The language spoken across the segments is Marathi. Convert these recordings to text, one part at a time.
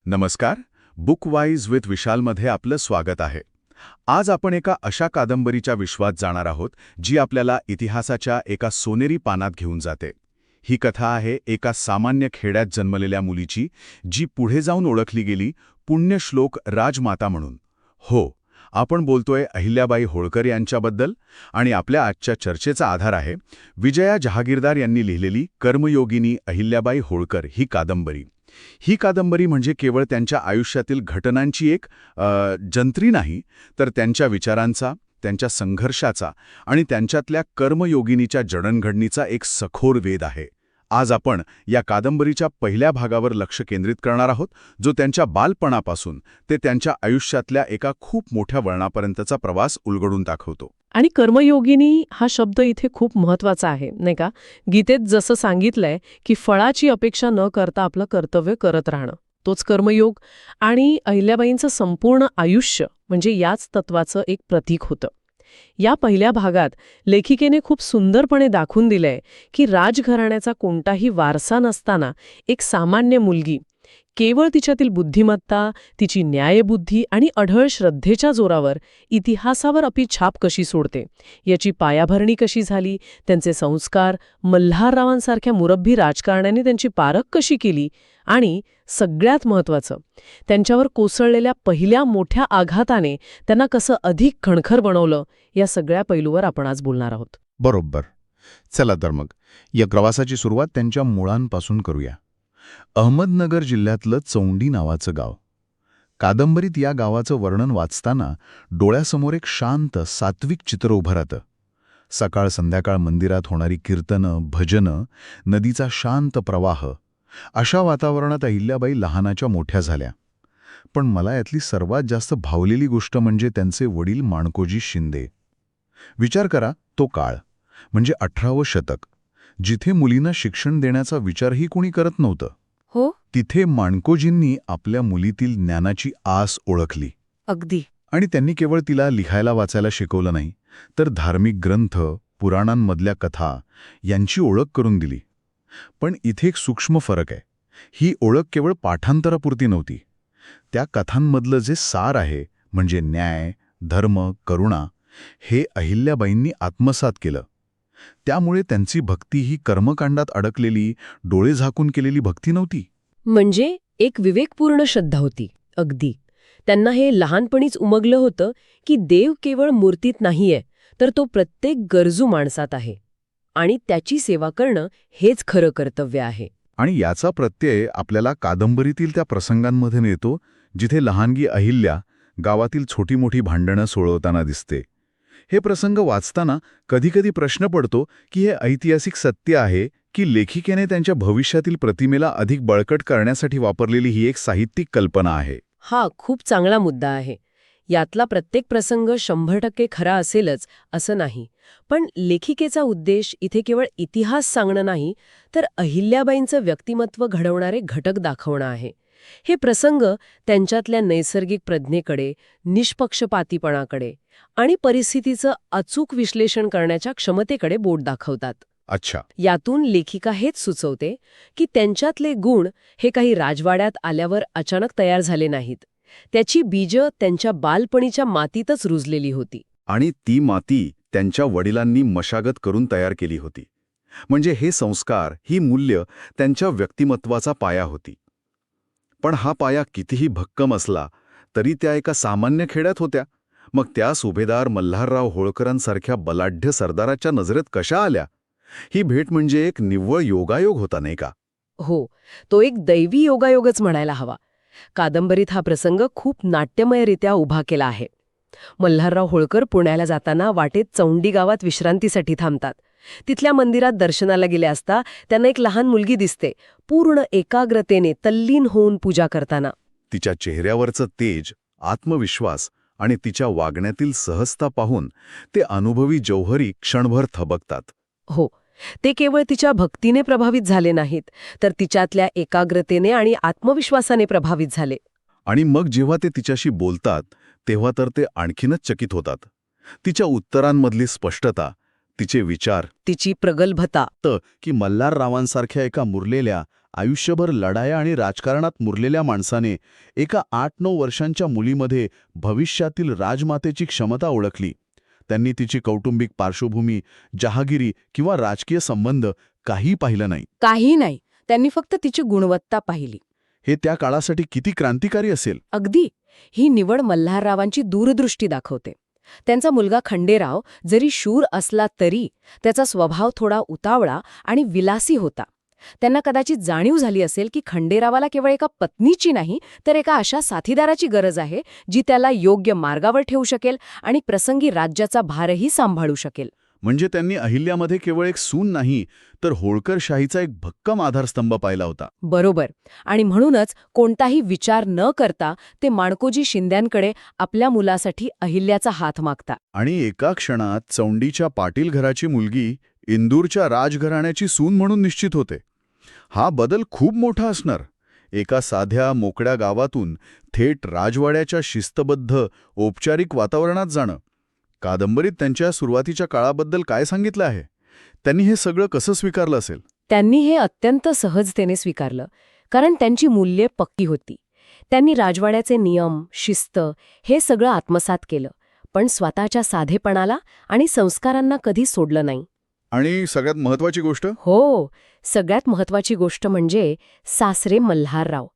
नमस्कार. बुकवाईज विथ विशालमध्ये आपलं स्वागत आहे. आज आपण एका अशा कादंबरीच्या विश्वात जाणार आहोत जी आपल्याला इतिहासाच्या एका सोनेरी पानात घेऊन जाते. ही कथा आहे एका सामान्य खेड्यात जन्मलेल्या मुलीची, जी पुढे जाऊन ओळखली गेली पुण्यश्लोक राजमाता म्हणून. हो, आपण बोलतोय अहिल्याबाई होळकर यांच्याबद्दल. आणि आपल्या आजच्या चर्चेचा आधार आहे विजया जहागीरदार यांनी लिहिलेली कर्मयोगिनी अहिल्याबाई होळकर ही कादंबरी. ही कादंबरी म्हणजे केवळ त्यांच्या आयुष्यातील घटनांची एक जंत्री नाही, तर त्यांच्या विचारांचा, त्यांच्या संघर्षाचा आणि त्यांच्यातल्या कर्मयोगिनीच्या जडणघडणीचा एक सखोल वेध आहे. आज आपण या कादंबरीच्या पहिल्या भागावर लक्ष केंद्रित करणार आहोत, जो त्यांच्या बालपणापासून ते त्यांच्या आयुष्यातल्या एका खूप मोठ्या वळणापर्यंतचा प्रवास उलगडून दाखवतो. आणि कर्मयोगिनी हा शब्द इथे खूप महत्वाचा आहे, नाही का? गीतेत जसं सांगितलंय की फळाची अपेक्षा न करता आपलं कर्तव्य करत राहणं, तोच कर्मयोग. आणि अहिल्याबाईंचं संपूर्ण आयुष्य म्हणजे याच तत्वाचं एक प्रतीक होतं. या पहिल्या भागात लेखिकेने खूप सुंदरपणे दाखवून दिलंय की राजघराण्याचा कोणताही वारसा नसताना एक सामान्य मुलगी केवळ तिच्यातील बुद्धिमत्ता, तिची न्यायबुद्धी आणि अढळ श्रद्धेच्या जोरावर इतिहासावर आपली छाप कशी सोडते, याची पायाभरणी कशी झाली, त्यांचे संस्कार, मल्हाररावांसारख्या मुरब्बी राजकारण्याने त्यांची पारख कशी केली आणि सगळ्यात महत्त्वाचं, त्यांच्यावर कोसळलेल्या पहिल्या मोठ्या आघाताने त्यांना कसं अधिक खणखर बनवलं, या सगळ्या पैलूवर आपण आज बोलणार आहोत. बरोबर. चला तर मग या प्रवासाची सुरुवात त्यांच्या मुळांपासून करूया. अहमदनगर जिल्ह्यातलं चौंडी नावाचं गाव. कादंबरीत या गावाचं वर्णन वाचताना डोळ्यासमोर एक शांत, सात्विक चित्र उभं राहतं. सकाळ संध्याकाळ मंदिरात होणारी कीर्तनं, भजनं, नदीचा शांत प्रवाह, अशा वातावरणात अहिल्याबाई लहानाच्या मोठ्या झाल्या. पण मला यातली सर्वात जास्त भावलेली गोष्ट म्हणजे त्यांचे वडील माणकोजी शिंदे. विचार करा, तो काळ म्हणजे 18वं शतक, जिथे मुलींना शिक्षण देण्याचा विचारही कोणी करत नव्हतं. हो, तिथे माणकोजींनी आपल्या मुलीतील ज्ञानाची आस ओळखली. अगदी. आणि त्यांनी केवळ तिला लिहायला वाचायला शिकवलं नाही, तर धार्मिक ग्रंथ, पुराणांमधल्या कथा यांची ओळख करून दिली. पण इथे एक सूक्ष्म फरक आहे. ही ओळख केवळ पाठांतरापुरती नव्हती. त्या कथांमधलं जे सार आहे, म्हणजे न्याय, धर्म, करुणा, हे अहिल्याबाईंनी आत्मसात केलं. त्यामुळे त्यांची भक्ती ही कर्मकांडात अडकलेली, डोळे झाकून केलेली भक्ती नव्हती. म्हणजे एक विवेकपूर्ण श्रद्धा होती. अगदी. त्यांना हे लहानपणीच उमगलं होतं की देव केवळ मूर्तीत नाहीये, तर तो प्रत्येक गरजू माणसात आहे आणि त्याची सेवा करणं हेच खरं कर्तव्य आहे. आणि याचा प्रत्यय आपल्याला कादंबरीतील त्या प्रसंगांमध्ये मिळतो, जिथे लहानगी अहिल्या गावातील छोटी मोठी भांडणं सोडवताना दिसते. हे प्रसंग वाचताना कधीकधी प्रश्न पडतो की हे ऐतिहासिक सत्य आहे की लेखिकेने त्यांच्या भविष्यातील प्रतिमेला अधिक बळकट करण्यासाठी वापरलेली ही एक साहित्यिक कल्पना आहे. हा खूप चांगला मुद्दा आहे. यातला प्रत्येक प्रसंग 100% खरा असेलच असं नाही. पण लेखिकेचा उद्देश इथे केवळ इतिहास सांगणं नाही, तर अहिल्याबाईंचं व्यक्तिमत्व घडवणारे घटक दाखवणं आहे. हे प्रसंग त्यांच्यातल्या नैसर्गिक प्रज्ञेकडे, निष्पक्षपातीपणाकडे आणि परिस्थितीचं अचूक विश्लेषण करण्याच्या क्षमतेकडे बोट दाखवतात. अच्छा. यातून लेखिका हेच सुचवते की त्यांच्यातले गुण हे काही राजवाड्यात आल्यावर अचानक तयार झाले नाहीत. त्याची बीजं त्यांच्या बालपणीच्या मातीतच रुजलेली होती. आणि ती माती त्यांच्या वडिलांनी मशागत करून तयार केली होती. म्हणजे हे संस्कार, ही मूल्य त्यांच्या व्यक्तिमत्वाचा पाया होती. पण हा पाया कितीही भक्कम असला तरी त्या एका सामान्य खेड्यात होत्या. मग त्या सुभेदार मल्हारराव होळकरांसारख्या बलाढ्य सरदाराच्या नजरेत कशा आल्या? ही भेट म्हणजे एक निव्वळ योगायोग होता, नाही का? हो, तो एक दैवी योगायोगच म्हणायला हवा. कादंबरीत हा प्रसंग खूप नाट्यमयरित्या उभा केला आहे. मल्हारराव होळकर पुण्याला जाताना वाटेत चौंडी गावात विश्रांतीसाठी थांबतात. तिथल्या मंदिरात दर्शनाला गेले असता त्यांना एक लहान मुलगी दिसते, पूर्ण एकाग्रतेने तल्लीन होऊन पूजा करताना. तिच्या चेहऱ्यावरचं तेज, आत्मविश्वास आणि तिच्या वागण्यातील सहजता पाहून ते अनुभवी जौहरी क्षणभर थबकतात. हो, ते केवळ तिच्या भक्तीने प्रभावित झाले नाहीत, तर तिच्यातल्या एकाग्रतेने आणि आत्मविश्वासाने प्रभावित झाले. आणि मग जेव्हा ते तिच्याशी बोलतात तेव्हा तर ते आणखीनच चकित होतात. तिच्या उत्तरांमधली स्पष्टता, तिचे विचार, तिची प्रगल्भता. की मल्हाररावांसारख्या एका मुरलेल्या आयुष्यभर लढाया आणि राजकारणात मुरलेल्या माणसाने एका 8-9 वर्षांच्या मुलीमध्ये भविष्यातील राजमातेची क्षमता ओळखली. त्यांनी तिची कौटुंबिक पार्श्वभूमी, जहागिरी किंवा राजकीय संबंध काही पाहिलं नाही. काही नाही, त्यांनी फक्त तिची गुणवत्ता पाहिली. हे त्या काळासाठी किती क्रांतिकारी असेल. अगदी. ही निवड मल्हाररावांची दूरदृष्टी दाखवते. त्यांचा मुलगा खंडेराव जरी शूर असला तरी त्याचा स्वभाव थोडा उतावळा आणि विलासी होता. त्यांना कदाचित जाणीव झाली असेल की खंडेरावाला केवळ एका पत्नीची नाही तर एका अशा साथीदाराची गरज आहे जी त्याला योग्य मार्गावर ठेवू शकेल आणि प्रसंगी राज्याचा भारही सांभाळू शकेल. म्हणजे त्यांनी अहिल्यामध्ये केवळ एक सून नाही तर होळकरशाहीचा एक भक्कम आधारस्तंभ पाहिला होता. बरोबर. आणि म्हणूनच कोणताही विचार न करता ते माणकोजी शिंद्यांकडे आपल्या मुलासाठी अहिल्याचा हात मागता. आणि एका क्षणात चौंडीच्या पाटील घराची मुलगी इंदूरच्या राजघराण्याची सून म्हणून निश्चित होते. हा बदल खूप मोठा असणार. एका साध्या मोकळ्या गावातून थेट राजवाड्याच्या शिस्तबद्ध औपचारिक वातावरणात जाणं. कादंबरीत त्यांच्या सुरुवातीच्या काळाबद्दल काय सांगितलं आहे? त्यांनी हे सगळं कसं स्वीकारलं असेल? त्यांनी हे अत्यंत सहजतेने स्वीकारलं, कारण त्यांची मूल्ये पक्की होती. त्यांनी राजवाड्याचे नियम, शिस्त हे सगळं आत्मसात केलं, पण स्वतःच्या साधेपणाला आणि संस्कारांना कधी सोडलं नाही. आणि सगळ्यात महत्वाची गोष्ट, हो, सगळ्यात महत्वाची गोष्ट म्हणजे सासरे मल्हारराव.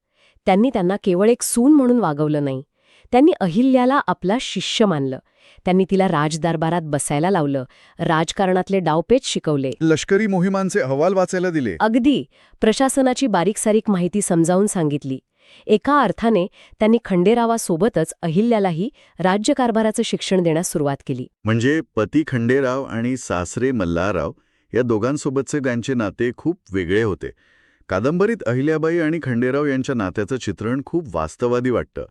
त्यांनी त्यांना केवळ एक सून म्हणून वागवलं नाही. त्यांनी अहिल्याला आपला शिष्य मानलं. त्यांनी तिला राजदरबारात बसायला लावलं, राजकारणातले डावपेच शिकवले, लष्करी मोहिमांचे अहवाल वाचायला दिले. अगदी प्रशासनाची बारीक-सारीक माहिती समजावून सांगितली. एका अर्थाने त्यांनी खंडेरावासोबतच अहिल्यालाही राज्यकारभाराचं शिक्षण देण्यास सुरुवात केली. म्हणजे पती खंडेराव आणि सासरे मल्हारराव या दोघांसोबतचे त्यांचे नाते खूप वेगळे होते. कादंबरीत अहिल्याबाई आणि खंडेराव यांच्या नात्याचं चित्रण खूप वास्तववादी वाटतं.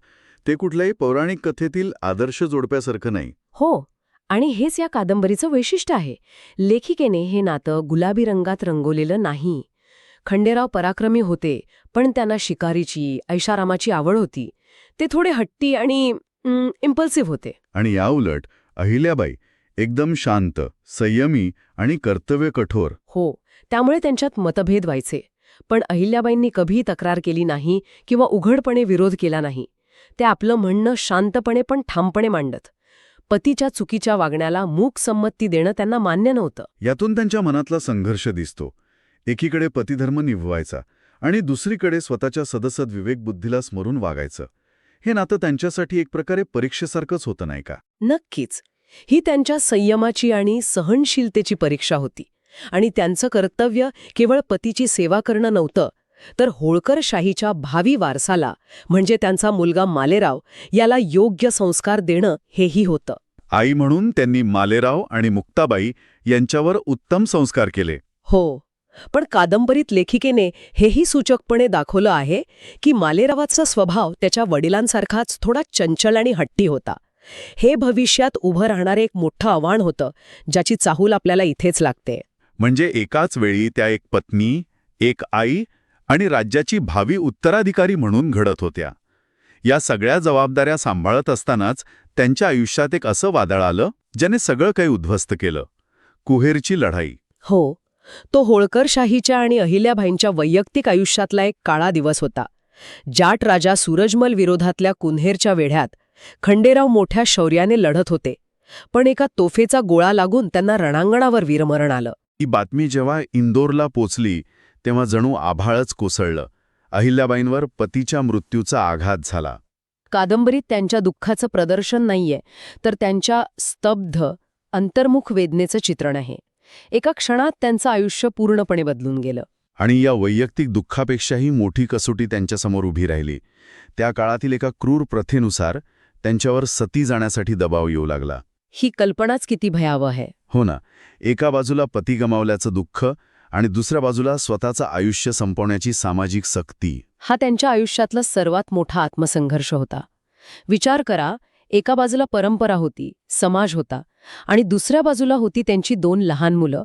ते कुठल्याही पौराणिक कथेतील आदर्श जोडप्यासारखं नाही. हो, आणि हेच या कादंबरीचं वैशिष्ट्य आहे. लेखिकेने हे नातं गुलाबी रंगात रंगवलेलं नाही. खंडेराव पराक्रमी होते, पण त्यांना शिकारीची, ऐशारामाची आवड होती. ते थोडे हट्टी आणि इम्पल्सिव्ह होते. आणि याउलट अहिल्याबाई एकदम शांत, संयमी आणि कर्तव्य कठोर. हो, त्यामुळे त्यांच्यात मतभेद व्हायचे. पण अहिल्याबाईंनी कधी तक्रार केली नाही किंवा उघडपणे विरोध केला नाही. ते आपलं म्हणणं शांतपणे पण ठामपणे मांडत. पतीच्या चुकीच्या वागण्याला मूक संमती देणं त्यांना मान्य नव्हतं. यातून त्यांच्या मनातला संघर्ष दिसतो. एकीकडे पतिधर्म निभवायचा आणि दुसरीकडे स्वतःच्या सदसद विवेकबुद्धीला स्मरून वागायचं. हे नातं त्यांच्यासाठी एक प्रकारे परीक्षेसारखंच होतं, नाही का? नक्कीच. ही त्यांच्या संयमाची आणि सहनशीलतेची परीक्षा होती. आणि त्यांचं कर्तव्य केवळ पतीची सेवा करणं नव्हतं, तर होळकरशाहीच्या भावी वारसाला म्हणजे त्यांचा मुलगा मालेराव याला योग्य संस्कार देणं हेही होतं. आई म्हणून त्यांनी मालेराव आणि मुक्ताबाई यांच्यावर उत्तम संस्कार केले. हो, पण कादंबरीत लेखिकेने हेही सूचकपणे दाखवलं आहे की मालेरावाचा स्वभाव त्याच्या वडिलांसारखाच थोडा चंचल आणि हट्टी होता. हे भविष्यात उभं राहणारे एक मोठं आव्हान होतं, ज्याची चाहूल आपल्याला इथेच लागते. म्हणजे एकाच वेळी त्या एक पत्नी, एक आई आणि राज्याची भावी उत्तराधिकारी म्हणून घडत होत्या. या सगळ्या जबाबदाऱ्या सांभाळत असतानाच त्यांच्या आयुष्यात एक असं वादळ आलं ज्याने सगळं काही उद्ध्वस्त केलं. कुहेरची लढाई. हो, तो होळकरशाहीच्या आणि अहिल्याबाईंच्या वैयक्तिक आयुष्यातला एक काळा दिवस होता. जाट राजा सूरजमल विरोधातल्या कुन्हेरच्या वेढ्यात खंडेराव मोठ्या शौर्याने लढत होते, पण एका तोफेचा गोळा लागून त्यांना रणांगणावर वीरमरण आलं. ही बातमी जेव्हा इंदोरला पोचली तेव्हा जणू आभाळच कोसळलं. अहिल्याबाईंवर पतीच्या मृत्यूचा आघात झाला. कादंबरीत त्यांच्या दुःखाचं प्रदर्शन नाहीये, तर त्यांच्या स्तब्ध, अंतर्मुख वेदनेचं चित्रण आहे. एका क्षणात त्यांचं आयुष्य पूर्णपणे बदलून गेलं. आणि या वैयक्तिक दुःखापेक्षाही मोठी कसोटी त्यांच्यासमोर उभी राहिली. त्या काळातील एका क्रूर प्रथेनुसार त्यांच्यावर सती जाण्यासाठी दबाव येऊ लागला. ही कल्पनाच किती भयावह आहे. हो ना, एका बाजूला पती गमावल्याचं दुःख आणि दुसऱ्या बाजूला स्वतःचं आयुष्य संपवण्याची सामाजिक सक्ती. हा त्यांच्या आयुष्यातला सर्वात मोठा आत्मसंघर्ष होता. विचार करा, एका बाजूला परंपरा होती, समाज होता, आणि दुसऱ्या बाजूला होती त्यांची 2 लहान मुलं,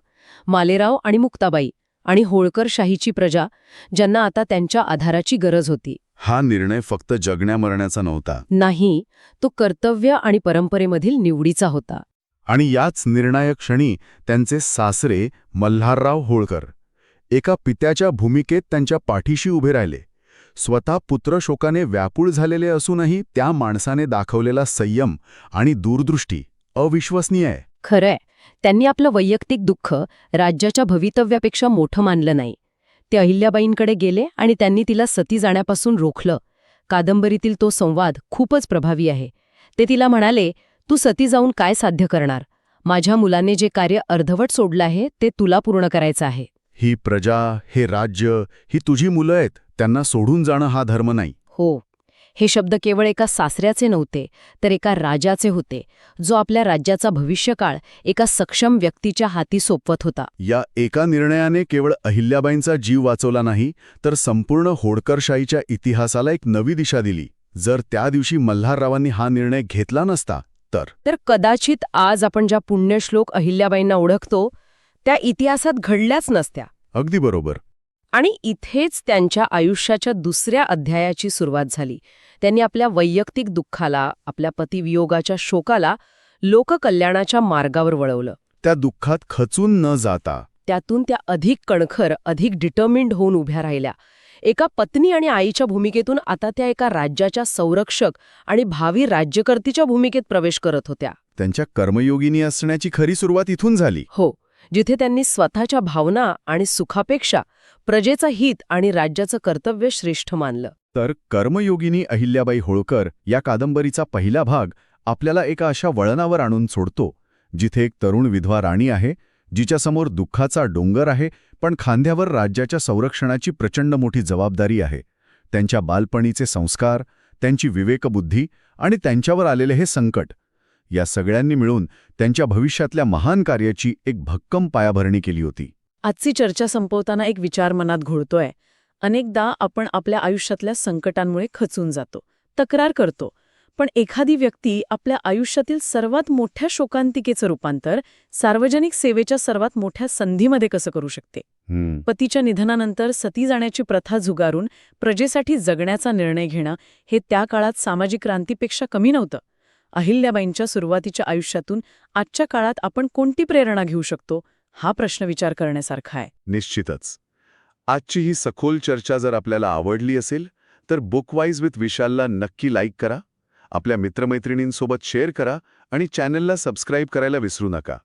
मालेराव आणि मुक्ताबाई, आणि होळकरशाहीची प्रजा, ज्यांना आता त्यांच्या आधाराची गरज होती. हा निर्णय फक्त जगण्या मरण्याचा नव्हता. नाही, तो कर्तव्य आणि परंपरेमधील निवडीचा होता. आणि याच निर्णायक क्षणी त्यांचे सासरे मल्हारराव होळकर, एका पित्याच्या भूमिकेत त्यांच्या पाठीशी उभे राहिले. स्वतः पुत्रशोकाने व्याकुळ झालेले असूनही त्या माणसाने दाखवलेला संयम आणि दूरदृष्टी अविश्वसनीय आहे. खरंय, त्यांनी आपलं वैयक्तिक दुःख राज्याच्या भवितव्यापेक्षा मोठं मानलं नाही. ते अहिल्याबाईंकडे गेले आणि त्यांनी तिला सती जाण्यापासून रोखलं. कादंबरीतील तो संवाद खूपच प्रभावी आहे. ते तिला म्हणाले, तू सती जाऊन काय साध्य करणार? माझ्या मुलाने जे कार्य अर्धवट सोडलं आहे ते तुला पूर्ण करायचं आहे. ही प्रजा, हे राज्य, ही तुझी मुलं आहेत. त्यांना सोडून जाणं हा धर्म नाही. हो, हे शब्द केवळ एका सासऱ्याचे नव्हते, तर एका राजाचे होते, जो आपल्या राज्याचा भविष्यकाळ एका सक्षम व्यक्तीच्या हाती सोपवत होता. या एका निर्णयाने केवळ अहिल्याबाईंचा जीव वाचवला नाही, तर संपूर्ण होळकरशाहीच्या इतिहासाला एक नवी दिशा दिली. जर त्या दिवशी मल्हाररावांनी हा निर्णय घेतला नसता तर कदाचित आज आपण ज्या पुण्यश्लोक अहिल्याबाईंना ओळखतो त्या इतिहासात घडल्याच नसत्या. अगदी बरोबर. आणि इथेच त्यांच्या आयुष्याच्या दुसऱ्या अध्यायाची सुरुवात झाली. त्यांनी आपल्या वैयक्तिक दुःखाला, आपल्या पतिवियोगाच्या शोकाला लोककल्याणाच्या मार्गावर वळवलं. त्या दुःखात खचून न जाता त्यातून त्या अधिक कणखर, अधिक डिटर्मिंड होऊन उभ्या राहिल्या. एका पत्नी आणि आईच्या भूमिकेतून आता त्या एका राज्याच्या संरक्षक आणि भावी राज्यकर्तीच्या भूमिकेत प्रवेश करत होत्या. त्यांच्या कर्मयोगिनी असण्याची खरी सुरुवात इथून झाली. हो, जिथे त्यांनी स्वतःच्या भावना आणि सुखापेक्षा प्रजेचं हित आणि राज्याचं कर्तव्य श्रेष्ठ मानलं. तर कर्मयोगिनी अहिल्याबाई होळकर या कादंबरीचा पहिला भाग आपल्याला एका अशा वळणावर आणून सोडतो, जिथे एक तरुण विधवा राणी आहे, जिच्यासमोर दुःखाचा डोंगर आहे, पण खांद्यावर राज्याच्या संरक्षणाची प्रचंड मोठी जबाबदारी आहे. त्यांच्या बालपणीचे संस्कार, त्यांची विवेकबुद्धी आणि त्यांच्यावर आलेले हे संकट, या सगळ्यांनी मिळून त्यांच्या भविष्यातल्या महान कार्याची एक भक्कम पायाभरणी केली होती. आजची चर्चा संपवताना एक विचार मनात घोळतोय. अनेकदा आपण आपल्या आयुष्यातल्या संकटांमुळे खचून जातो, तक्रार करतो. पण एखादी व्यक्ती आपल्या आयुष्यातील सर्वात मोठ्या शोकांतिकेचं रूपांतर सार्वजनिक सेवेच्या सर्वात मोठ्या संधीमध्ये कसं करू शकते? पतीच्या निधनानंतर सती जाण्याची प्रथा झुगारून प्रजेसाठी जगण्याचा निर्णय घेणं हे त्या काळात सामाजिक क्रांतीपेक्षा कमी नव्हतं. अहिल्याबाईंच्या सुरुवातीच्या आयुष्यातून आजच्या काळात आपण कोणती प्रेरणा घेऊ शकतो, हा प्रश्न विचार करण्यासारखा आहे. निश्चितच. आजची ही सखोल चर्चा जर आपल्याला आवडली असेल तर बुकवाईज विथ विशालला नक्की लाईक करा, आपल्या मित्रमैत्रिणींसोबत शेअर करा आणि चॅनलला सबस्क्राईब करायला विसरू नका.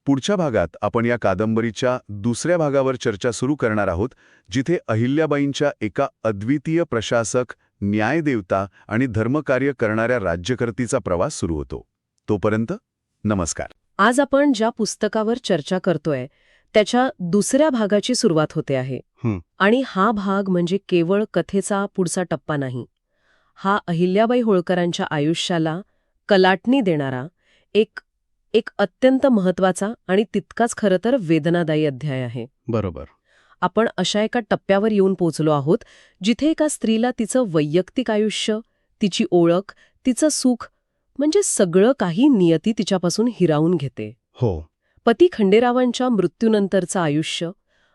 पुढच्या भागात आपण या कादंबरीच्या दुसऱ्या भागावर चर्चा सुरू करणार आहोत, जिथे अहिल्याबाईंच्या एका अद्वितीय प्रशासक, न्यायदेवता आणि धर्मकार्य करणाऱ्या राज्यकर्तीचा प्रवास सुरू होतो. तोपर्यंत नमस्कार. आज आपण ज्या पुस्तकावर चर्चा करतोय त्याच्या दुसऱ्या भागाची सुरुवात होते आहे. आणि हा भाग म्हणजे केवळ कथेचा पुढचा टप्पा नाही. हा अहिल्याबाई होळकरांच्या आयुष्याला कलाटणी देणारा एक अत्यंत महत्वाचा आणि तितकाच खरं तर वेदनादायी अध्याय आहे. बरोबर. आपण अशा एका टप्प्यावर येऊन पोचलो आहोत, जिथे एका स्त्रीला तिचं वैयक्तिक आयुष्य, तिची ओळख, तिचं सुख म्हणजे सगळं काही नियती तिच्यापासून हिरावून घेते. हो. पती खंडेरावांच्या मृत्यूनंतरचं आयुष्य,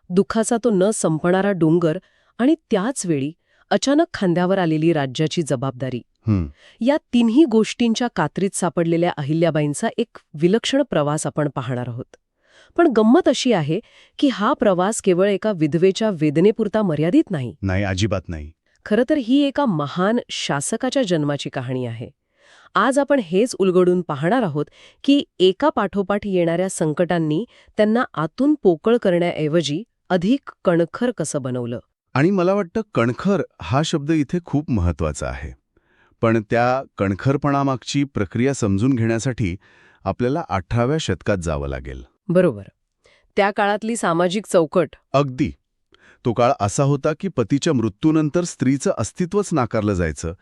दुःखाचा तो न संपणारा डोंगर आणि त्याच वेळी अचानक खांद्यावर आलेली राज्याची जबाबदारी, या तिन्ही गोष्टींच्या कात्रीत सापडलेल्या अहिल्याबाईंचा एक विलक्षण प्रवास आपण पाहणार आहोत. पण गंमत अशी आहे की हा प्रवास केवळ एका विधवेच्या वेदनेपुरता मर्यादित नाही. नाही, अजिबात नाही. खरं तर ही एका महान शासकाच्या जन्माची कहाणी आहे. आज आपण हेच उलगडून पाहणार आहोत की एका पाठोपाठ येणाऱ्या संकटांनी त्यांना आतून पोकळ करण्याऐवजी अधिक कणखर कसं बनवलं. आणि मला वाटतं कणखर हा शब्द इथे खूप महत्वाचा आहे. पण त्या कणखरपणामागची प्रक्रिया समजून घेण्यासाठी आपल्याला 18व्या शतकात जावं लागेल. बरोबर. त्या काळातली सामाजिक चौकट. अगदी. तो काळ असा होता की पतीच्या मृत्यूनंतर स्त्रीचं अस्तित्वच नाकारलं जायचं.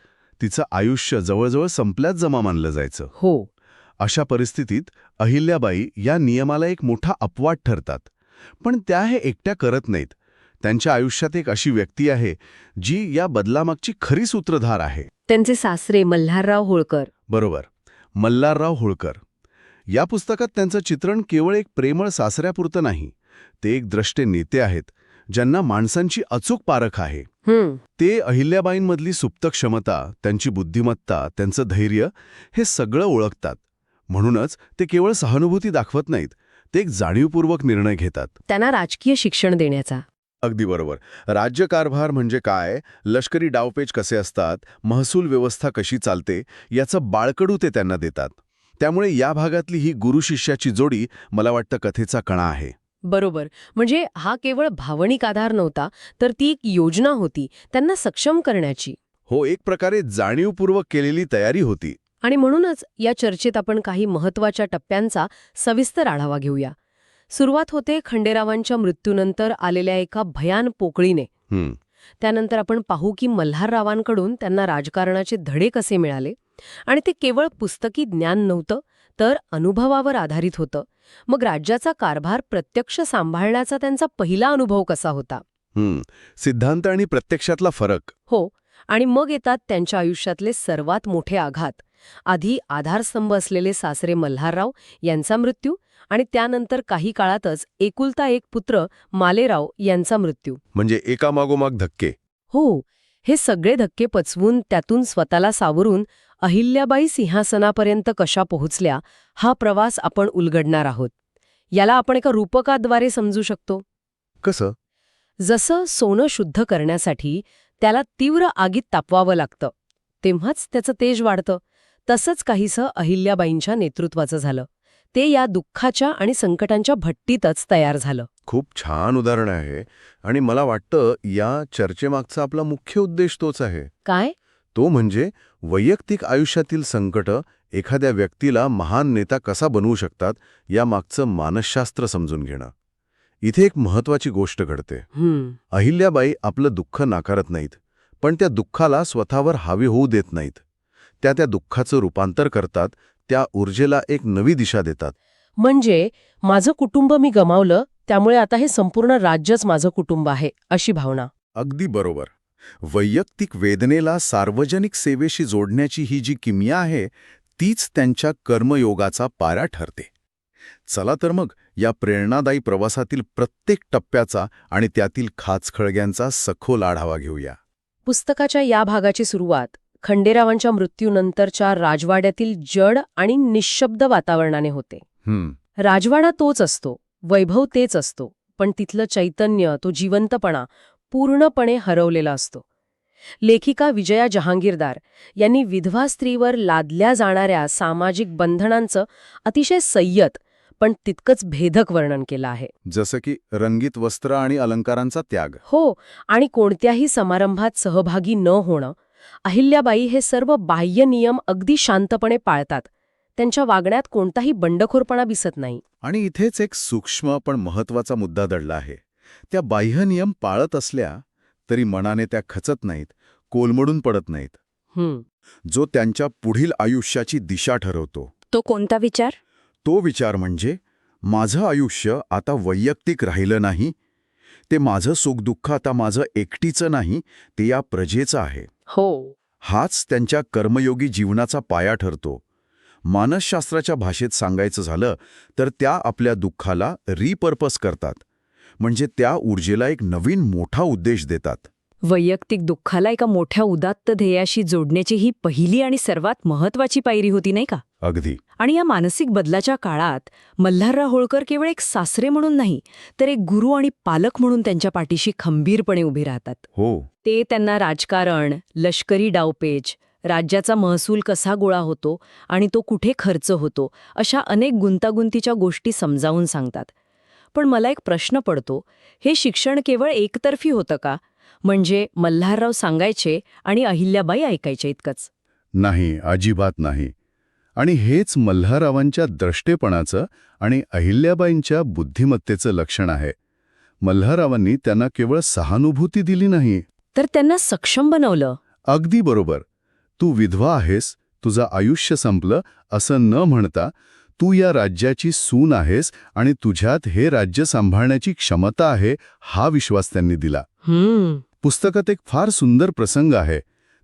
तिचं आयुष्य जवळजवळ संपल्यात जमा मानलं जायचं. हो. अशा परिस्थितीत अहिल्याबाई या नियमाला एक मोठा अपवाद ठरतात. पण त्या हे एकट्या करत नाहीत. त्यांच्या आयुष्यात एक अशी व्यक्ती आहे जी या बदलामागची खरी सूत्रधार आहे. त्यांचे सासरे मल्हारराव होळकर. बरोबर, मल्हारराव होळकर. या पुस्तकात त्यांचं चित्रण केवळ एक प्रेमळ सासऱ्यापुरतं नाही. ते एक द्रष्टे नेते आहेत, ज्यांना माणसांची अचूक पारख आहे. ते अहिल्याबाईंमधली सुप्त क्षमता, त्यांची बुद्धिमत्ता, त्यांचं धैर्य हे सगळं ओळखतात. म्हणूनच ते केवळ सहानुभूती दाखवत नाहीत, ते एक जाणीवपूर्वक निर्णय घेतात. त्यांना राजकीय शिक्षण देण्याचा, अगदी बरोबर. राज्यकारभार म्हणजे काय, लष्करी डावपेच कसे असतात, महसूल व्यवस्था कशी चालते, याचं बाळकडू ते त्यांना देतात. त्यामुळे या भागातली ही गुरु-शिष्याची जोडी मला वाटतं कथेचा कणा आहे. बरोबर. म्हणजे हा केवळ भावनिक आधार नव्हता, तर ती एक योजना होती त्यांना सक्षम करण्याची. हो, एक प्रकारे जाणीवपूर्वक केलेली तयारी होती. आणि म्हणूनच या चर्चेत आपण काही महत्त्वाच्या टप्प्यांचा सविस्तर आढावा घेऊया. सुरुवात होते खंडेरावांच्या मृत्यूनंतर आलेल्या एका भयान पोकळीने. त्यानंतर आपण पाहू की मल्हाररावांकडून त्यांना राजकारणाचे धडे कसे मिळाले आणि ते केवळ पुस्तकी ज्ञान नव्हतं, तर अनुभवावर आधारित होतं. मग राज्याचा कारभार प्रत्यक्ष सांभाळण्याचा त्यांचा पहिला अनुभव कसा होता. सिद्धांत आणि प्रत्यक्षातला फरक. हो, आणि मग येतात त्यांच्या आयुष्यातले सर्वात मोठे आघात. आधी आधारस्तंभ असलेले सासरे मल्हारराव यांचा मृत्यू आणि त्यानंतर काही काळातच एकुलता एक पुत्र मालेराव यांचा मृत्यू. म्हणजे एकामागोमाग धक्के. हो, हे सगळे धक्के पचवून त्यातून स्वतःला सावरून अहिल्याबाई सिंहासनापर्यंत कशा पोहोचल्या हा प्रवास आपण उलगडणार आहोत. याला आपण एका रूपकाद्वारे समजू शकतो. कसं? जसं सोनं शुद्ध करण्यासाठी त्याला तीव्र आगीत तापवावं लागतं, तेव्हाच त्याचं तेज वाढतं, तसंच काहीसं अहिल्याबाईंच्या नेतृत्वाचं झालं. ते या दुःखाच्या आणि संकटांच्या भट्टीतच तयार झालं. खूप छान उदाहरण आहे आणि मला वाटतं या चर्चेमागचा आपला मुख्य उद्देश तोच आहे. काय? तो म्हणजे वैयक्तिक आयुष्यातील संकट एखाद्या व्यक्तीला महान नेता कसा बनवू शकतात यामागचं मानसशास्त्र समजून घेणं. इथे एक महत्वाची गोष्ट घडते. अहिल्याबाई आपलं दुःख नाकारत नाहीत, पण त्या दुःखाला स्वतःवर हावी होऊ देत नाहीत. त्या दुःखाचं रूपांतर करतात, त्या ऊर्जेला एक नवी दिशा देतात. म्हणजे माझं कुटुंब मी गमावलं, त्यामुळे आता हे संपूर्ण राज्यच माझं कुटुंब आहे, अशी भावना. अगदी बरोबर. वैयक्तिक वेदनेला सार्वजनिक सेवेशी जोडण्याची ही जी किमया आहे, तीच त्यांच्या कर्मयोगाचा पाया ठरते. चला तर मग या प्रेरणादायी प्रवासातील प्रत्येक टप्प्याचा आणि त्यातील खाचखळग्यांचा सखोल आढावा घेऊया. पुस्तकाच्या या भागाची सुरुवात खंडेरावांच्या मृत्यूनंतरच्या राजवाड्यातील जड आणि निःशब्द वातावरणाने होते. राजवाडा तोच असतो, वैभव तेच असतो, पण तिथलं चैतन्य, तो जिवंतपणा पूर्णपणे हरवलेला असतो. लेखिका विजया जहांगीरदार यांनी विधवा स्त्रीवर लादल्या जाणाऱ्या सामाजिक बंधनांचं अतिशय संयत पण तितकंच भेदक वर्णन केलं आहे. जसं की रंगीत वस्त्र आणि अलंकारांचा त्याग. हो, आणि कोणत्याही समारंभात सहभागी न होणं. अहिल्याबाई हे सर्व बाह्य नियम अगदी शांतपणे पाळतात. त्यांच्या वागण्यात कोणताही बंडखोरपणा दिसत नाही. आणि इथेच एक सूक्ष्म पण महत्वाचा मुद्दा दडला आहे. त्या बाह्य नियम पाळत असल्या तरी मनाने त्या खचत नाहीत, कोलमडून पडत नाहीत. जो त्यांच्या पुढील आयुष्याची दिशा ठरवतो. तो कोणता विचार? तो विचार म्हणजे माझं आयुष्य आता वैयक्तिक राहिलं नाही, ते माझं सुखदुःख आता माझं एकटीचं नाही, ते या प्रजेचं आहे. हो, हाच त्यांच्या कर्मयोगी जीवनाचा पाया ठरतो. मानसशास्त्राच्या भाषेत सांगायचं झालं तर त्या आपल्या दुःखाला रिपर्पज करतात, म्हणजे त्या ऊर्जेला एक नवीन मोठा उद्देश देतात. वैयक्तिक दुःखाला एका मोठ्या उदात्त ध्येयाशी जोडण्याची ही पहिली आणि सर्वात महत्वाची पायरी होती, नाही का? अगदी. आणि या मानसिक बदलाच्या काळात मल्हारराव होळकर केवळ एक सासरे म्हणून नाही, तर एक गुरु आणि पालक म्हणून त्यांच्या पाठीशी खंबीरपणे उभे राहतात. हो. ते त्यांना राजकारण, लष्करी डावपेच, राज्याचा महसूल कसा गोळा होतो आणि तो कुठे खर्च होतो, अशा अनेक गुंतागुंतीच्या गोष्टी समजावून सांगतात. पण मला एक प्रश्न पडतो, हे शिक्षण केवळ एकतर्फी होतं का? म्हणजे मल्हारराव सांगायचे आणि अहिल्याबाई ऐकायचे इतकंच? नाही, अजिबात नाही. आणि हेच मल्हाररावांच्या द्रष्टेपणाचं आणि अहिल्याबाईंच्या बुद्धिमत्तेचं लक्षण आहे. मल्हाररावांनी त्यांना केवळ सहानुभूती दिली नाही, तर त्यांना सक्षम बनवलं. अगदी बरोबर. तू विधवा आहेस, तुझं आयुष्य संपलं असं न म्हणता, तू या राज्याची सून आहेस आणि तुझ्यात हे राज्य सांभाळण्याची क्षमता आहे, हा विश्वास त्यांनी दिला. पुस्तकात एक फार सुंदर प्रसंग आहे.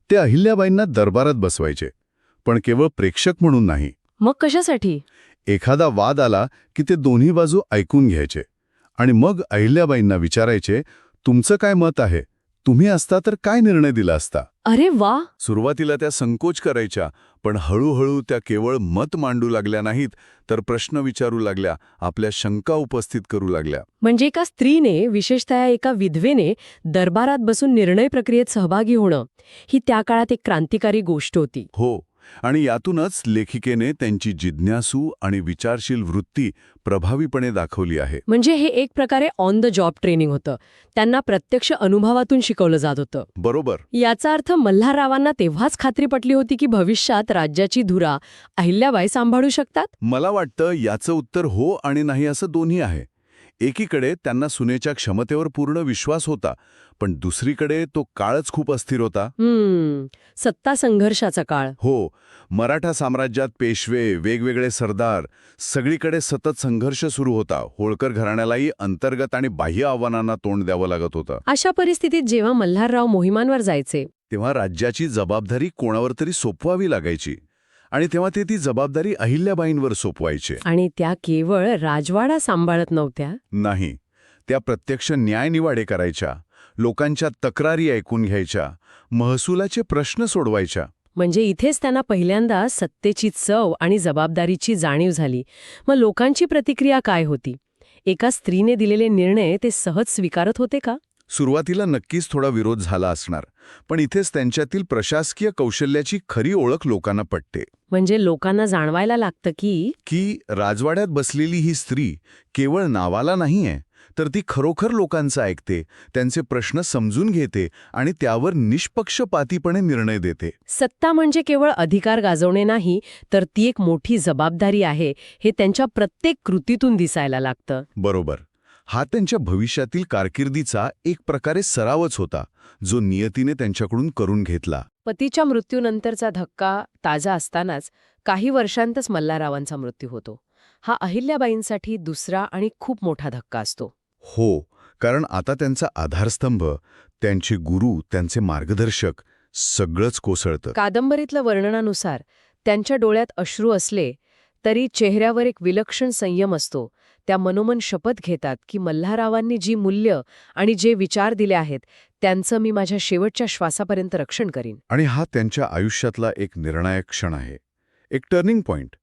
ते अहिल्याबाईंना दरबारात बसवायचे, पण केवळ प्रेक्षक म्हणून नाही. मग कशासाठी? एखादा वाद आला की ते दोन्ही बाजू ऐकून घ्यायचे आणि मग अहिल्याबाईंना विचारायचे, तुमचं काय मत आहे, तुम्ही असता तर काय निर्णय दिला असता? अरे वा. सुरुवातीला त्या संकोच करायच्या, पण हळूहळू त्या केवळ मत मांडू लागल्या नाहीत, तर प्रश्न विचारू लागल्या, आपल्या शंका उपस्थित करू लागल्या. म्हणजे एका स्त्रीने, विशेषतः एका विधवेने दरबारात बसून निर्णय प्रक्रियेत सहभागी होणं ही त्या काळात एक क्रांतिकारी गोष्ट होती. हो, आणि यातूनच लेखिकेने त्यांची जिज्ञासू आणि विचारशील वृत्ती प्रभावीपणे दाखवली आहे. म्हणजे हे एक प्रकारे ऑन द जॉब ट्रेनिंग होतं. त्यांना प्रत्यक्ष अनुभवातून शिकवलं जात होतं. बरोबर. याचा अर्थ मल्हाररावांना तेव्हाच खात्री पटली होती की भविष्यात राज्याची धुरा अहिल्याबाई सांभाळू शकतात. मला वाटतं याचं उत्तर हो आणि नाही असं दोन्ही आहे. एकीकडे त्यांना सुनेच्या क्षमतेवर पूर्ण विश्वास होता, पण दुसरीकडे तो काळच खूप अस्थिर होता. सत्ता संघर्षाचा काळ. हो, मराठा साम्राज्यात पेशवे, वेगवेगळे सरदार, सगळीकडे सतत संघर्ष सुरू होता. होळकर घराण्यालाही अंतर्गत आणि बाह्य आव्हानांना तोंड द्यावं लागत होतं. अशा परिस्थितीत जेव्हा मल्हारराव मोहिमांवर जायचे तेव्हा राज्याची जबाबदारी कोणावर तरी सोपवावी लागायची, आणि तेव्हा ते ती जबाबदारी अहिल्याबाईंवर सोपवायचे. आणि त्या केवळ राजवाडा सांभाळत नव्हत्या. नाही, त्या प्रत्यक्ष न्यायनिवाडे करायच्या, लोकांच्या तक्रारी ऐकून घ्यायच्या, महसुलाचे प्रश्न सोडवायच्या. म्हणजे इथेच त्यांना पहिल्यांदा सत्तेची चव आणि जबाबदारीची जाणीव झाली. मग लोकांची प्रतिक्रिया काय होती? एका स्त्रीने दिलेले निर्णय ते सहज स्वीकारत होते का? सुरुवातीला नक्कीच थोडा विरोध झाला असणार, पण इथेच त्यांच्यातील प्रशासकीय कौशल्याची खरी ओळख लोकांना पटते. म्हणजे लोकांना जाणवायला लागतं की राजवाड्यात बसलेली ही स्त्री केवळ नावाला नाहीये, तर ती खरोखर लोकांचं ऐकते, त्यांचे प्रश्न समजून घेते आणि त्यावर निष्पक्षपातीपणे निर्णय देते. सत्ता म्हणजे केवळ अधिकार गाजवणे नाही, तर ती एक मोठी जबाबदारी आहे हे त्यांच्या प्रत्येक कृतीतून दिसायला लागतं. बरोबर. हा त्यांच्या भविष्यातील कारकिर्दीचा एक प्रकारे सरावच होता, जो नियतीने त्यांच्याकडून करून घेतला. पतीच्या मृत्यूनंतरचा धक्का ताजा असतानाच काही वर्षांतच मल्हाररावांचा मृत्यू होतो. हा अहिल्याबाईंसाठी दुसरा आणि खूप मोठा धक्का असतो. हो, कारण आता त्यांचा आधारस्तंभ, त्यांचे गुरु, त्यांचे मार्गदर्शक सगळंच कोसळतं. कादंबरीतल्या वर्णनानुसार त्यांच्या डोळ्यात अश्रू असले तरी चेहऱ्यावर एक विलक्षण संयम असतो. त्या मनोमन शपथ घेतात की मल्हाररावांनी जी मूल्य आणि जे विचार दिले आहेत त्यांचं मी माझ्या शेवटच्या श्वासापर्यंत रक्षण करीन. आणि हा त्यांच्या आयुष्यातला एक निर्णायक क्षण आहे, एक टर्निंग पॉइंट.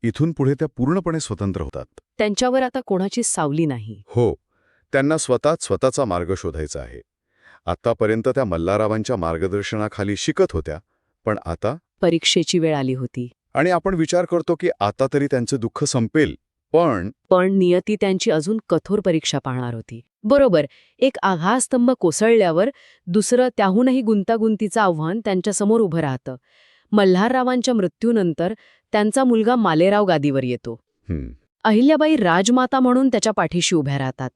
इथून पुढे त्या पूर्णपणे स्वतंत्र होतात. त्यांच्यावर आता कोणाची सावली नाही. हो, त्यांना स्वतःचा मार्ग शोधायचा आहे. आतापर्यंत त्या मल्हाररावांच्या मार्गदर्शनाखाली शिकत होत्या, पण आता परीक्षेची वेळ आली होती. आणि आपण विचार करतो की आता तरी त्यांचं दुःख संपेल, पण नियती त्यांची अजून कठोर परीक्षा पाहणार होती. बरोबर, एक आधारस्तंभ कोसळल्यावर दुसरं त्याहूनही गुंतागुंतीचं आव्हान त्यांच्यासमोर उभं राहतं. मल्हाररावांच्या मृत्यूनंतर त्यांचा मुलगा मालेराव गादीवर येतो. अहिल्याबाई राजमाता म्हणून त्याच्या पाठीशी उभ्या राहतात,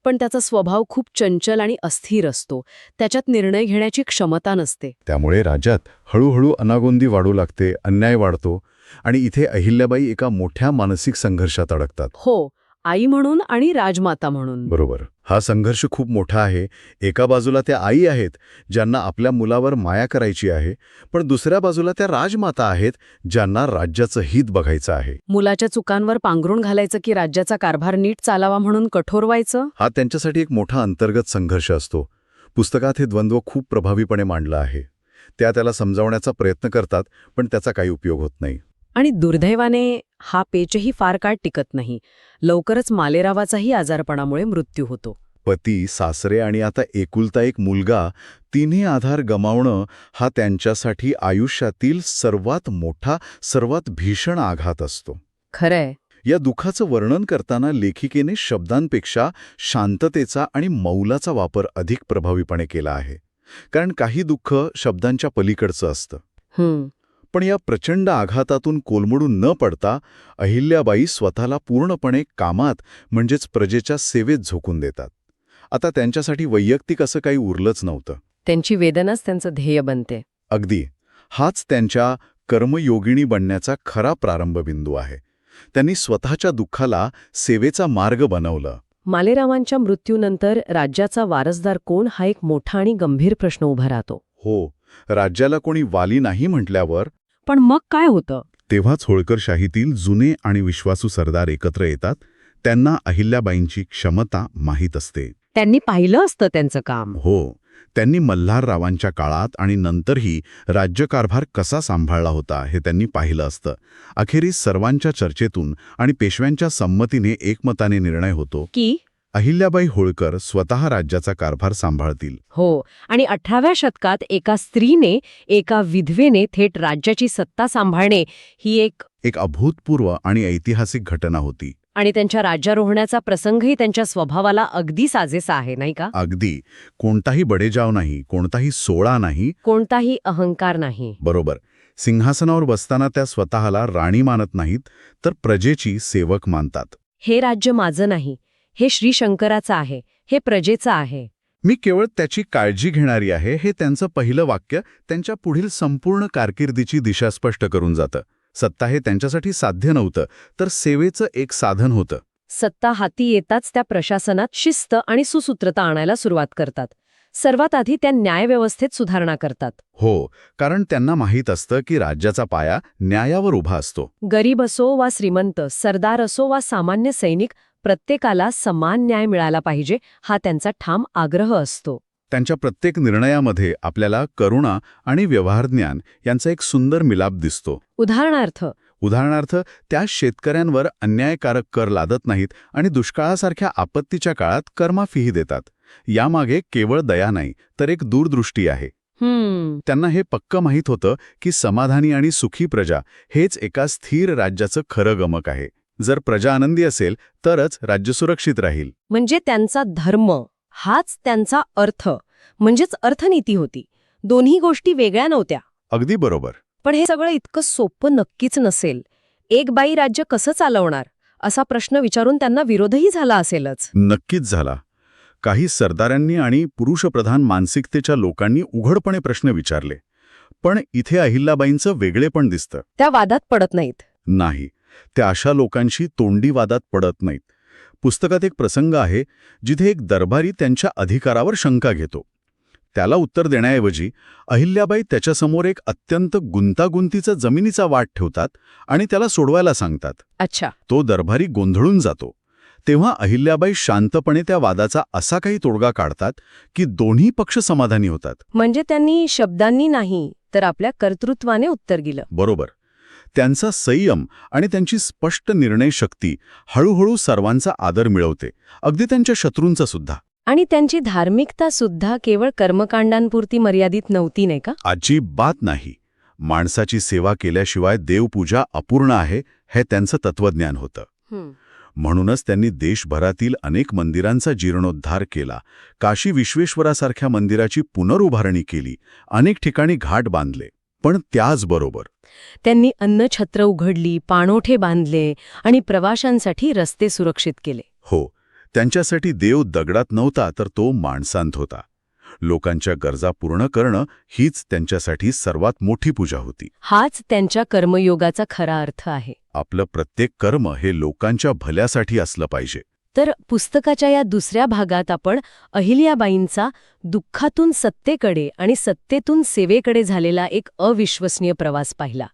पण त्याचा स्वभाव खूप चंचल आणि अस्थिर असतो. त्याच्यात निर्णय घेण्याची क्षमता नसते. त्यामुळे राज्यात हळूहळू अनागोंदी वाढू लागते, अन्याय वाढतो, आणि इथे अहिल्याबाई एका मोठ्या मानसिक संघर्षात अडकतात. हो, आई म्हणून आणि राजमाता म्हणून. बरोबर. हा संघर्ष खूप मोठा आहे. एका बाजूला त्या आई आहेत ज्यांना आपल्या मुलावर माया करायची आहे, पण दुसऱ्या बाजूला त्या राजमाता आहेत ज्यांना राज्याचं हित बघायचं आहे. मुलाच्या चुकांवर पांघरून घालायचं की राज्याचा कारभार नीट चालावा म्हणून कठोर व्हायचं. हा त्यांच्यासाठी एक मोठा अंतर्गत संघर्ष असतो. पुस्तकात हे द्वंद्व खूप प्रभावीपणे मांडलं आहे. त्याला समजावण्याचा प्रयत्न करतात, पण त्याचा काही उपयोग होत नाही. आणि दुर्दैवाने हा पेचही फार काळ टिकत नाही. लवकरच मालेरावाचाही आजारपणामुळे मृत्यू होतो. पती, सासरे आणि आता एकुलता एक मुलगा, तिन्ही आधार गमावणं हा त्यांच्यासाठी आयुष्यातील सर्वात मोठा, सर्वात भीषण आघात असतो. खरंय. या दुःखाचं वर्णन करताना लेखिकेने शब्दांपेक्षा शांततेचा आणि मौलाचा वापर अधिक प्रभावीपणे केला आहे. कारण काही दुःख शब्दांच्या पलीकडचं असतं. पण या प्रचंड आघातातून कोलमडून न पडता अहिल्याबाई स्वतःला पूर्णपणे कामात म्हणजेच प्रजेच्या सेवेत झोकून देतात. आता त्यांच्यासाठी वैयक्तिक असं काही उरलंच नव्हतं. त्यांची वेदनाच त्यांचं ध्येय बनते. अगदी. हाच त्यांच्या कर्मयोगिनी बनण्याचा खरा प्रारंभबिंदू आहे. त्यांनी स्वतःच्या दुःखाला सेवेचा मार्ग बनवलं. मालेरावांच्या मृत्यूनंतर राज्याचा वारसदार कोण हा एक मोठा आणि गंभीर प्रश्न उभा राहतो. हो, राज्याला कोणी वाली नाही म्हटल्यावर पण मग काय होतं? तेव्हाच होळकरशाहीतील जुने आणि विश्वासू सरदार एकत्र येतात. त्यांना अहिल्याबाईंची क्षमता माहीत असते. त्यांनी पाहिलं असतं त्यांचं काम. हो, त्यांनी मल्हाररावांच्या काळात आणि नंतरही राज्यकारभार कसा सांभाळला होता हे त्यांनी पाहिलं असतं. अखेरीस सर्वांच्या चर्चेतून आणि पेशव्यांच्या संमतीने एकमताने निर्णय होतो की अहिल्याबाई होळकर स्वतः राज्याचा कारभार सांभाळतील. हो, आणि 18व्या शतकात एका स्त्रीने, एका विधवेने थेट राज्याची सत्ता सांभाळणे ही एक अभूतपूर्व आणि ऐतिहासिक घटना होती. आणि त्यांच्या राज्यारोहणाचा प्रसंगही त्यांच्या स्वभावाला अगदी साजेसा आहे, नाही का? अगदी. कोणताही बडेजाव नाही, कोणताही सोळा नाही. कोणताही अहंकार नाही. बरोबर. सिंहासनावर बसताना त्या स्वतःला राणी मानत नाहीत, तर प्रजेची सेवक मानतात. हे राज्य माझं नाही, हे श्री शंकराचं आहे, हे प्रजेचं आहे. मी केवळ त्याची काळजी घेणारी आहे, हे त्यांचं पहिलं वाक्य त्यांच्या पुढील संपूर्ण कारकिर्दीची दिशा स्पष्ट करून जातं. सत्ता हे त्यांच्यासाठी साध्य नव्हतं, तर सेवेचं एक साधन होतं. सत्ता हाती येताच त्या प्रशासनात शिस्त आणि सुसूत्रता आणायला सुरुवात करतात. सर्वात आधी त्या न्यायव्यवस्थेत सुधारणा करतात. हो, कारण त्यांना माहीत असतं की राज्याचा पाया न्यायावर उभा असतो. गरीब असो वा श्रीमंत, सरदार असो वा सामान्य सैनिक, प्रत्येकाला समान न्याय मिळाला पाहिजे हा त्यांचा ठाम आग्रह असतो. त्यांच्या प्रत्येक निर्णयामध्ये आपल्याला करुणा आणि व्यवहारज्ञान यांचा एक सुंदर मिलाप दिसतो. उदाहरणार्थ त्या शेतकऱ्यांवर अन्यायकारक कर लादत नाहीत आणि दुष्काळासारख्या आपत्तीच्या काळात करमाफीही देतात. यामागे केवळ दया नाही, तर एक दूरदृष्टी आहे. त्यांना हे पक्क माहीत होतं की समाधानी आणि सुखी प्रजा हेच एका स्थिर राज्याचं खरं गमक आहे. जर प्रजा आनंदी असेल तरच राज्य सुरक्षित राहील. म्हणजे त्यांचा धर्म हाच त्यांचा अर्थ, म्हणजेच अर्थनीती होती. दोन्ही गोष्टी वेगळ्या नव्हत्या. अगदी बरोबर. पण हे सगळं इतकं सोपं नक्कीच नसेल. एक बाई राज्य कसं चालवणार असा प्रश्न विचारून त्यांना विरोधही झाला असेलच. नक्कीच झाला. काही सरदारांनी आणि पुरुषप्रधान मानसिकतेच्या लोकांनी उघडपणे प्रश्न विचारले. पण इथे अहिल्याबाईंचं वेगळेपण दिसतं. त्या वादात पडत नाहीत. नाही, त्या अशा लोकांशी तोंडी वादात पडत नाहीत. पुस्तकात एक प्रसंग आहे जिथे एक दरबारी त्यांच्या अधिकारावर शंका घेतो. त्याला उत्तर देण्याऐवजी अहिल्याबाई त्याच्यासमोर एक अत्यंत गुंतागुंतीचा जमिनीचा वाद ठेवतात आणि त्याला सोडवायला सांगतात. अच्छा. तो दरबारी गोंधळून जातो. तेव्हा अहिल्याबाई शांतपणे त्या वादाचा असा काही तोडगा काढतात की दोन्ही पक्ष समाधानी होतात. म्हणजे त्यांनी शब्दांनी नाही तर आपल्या कर्तृत्वाने उत्तर दिलं. बरोबर. त्यांचा संयम आणि त्यांची स्पष्ट निर्णय शक्ती हळूहळू सर्वांचा आदर मिळवते, अगदी त्यांच्या शत्रूंचा सुद्धा. आणि त्यांची धार्मिकता सुद्धा केवळ कर्मकांडांपुरती मर्यादित नव्हती, नाही का? अजिबात नाही. माणसाची सेवा केल्याशिवाय देवपूजा अपूर्ण आहे हे त्यांचं तत्वज्ञान होतं. म्हणूनच त्यांनी देशभरातील अनेक मंदिरांचा जीर्णोद्धार केला, काशी विश्वेश्वरासारख्या मंदिराची पुनरुभारणी केली, अनेक ठिकाणी घाट बांधले. पण त्याचबरोबर त्यांनी अन्नछत्र उघडली, पाणोठे बांधले आणि प्रवाशांसाठी रस्ते सुरक्षित केले. हो, त्यांच्यासाठी देव दगडात नव्हता तर तो माणसांत होता. लोकांच्या गरजा पूर्ण करणं हीच त्यांच्यासाठी सर्वात मोठी पूजा होती. हाच त्यांच्या कर्मयोगाचा खरा अर्थ आहे. आपलं प्रत्येक कर्म हे लोकांच्या भल्यासाठी असलं पाहिजे. तर पुस्तकाच्या या दुसऱ्या भागात आपण अहिल्याबाईंचा दुःखातून सत्तेकडे आणि सत्तेतून सेवेकडे झालेला एक अविश्वसनीय प्रवास पाहिला.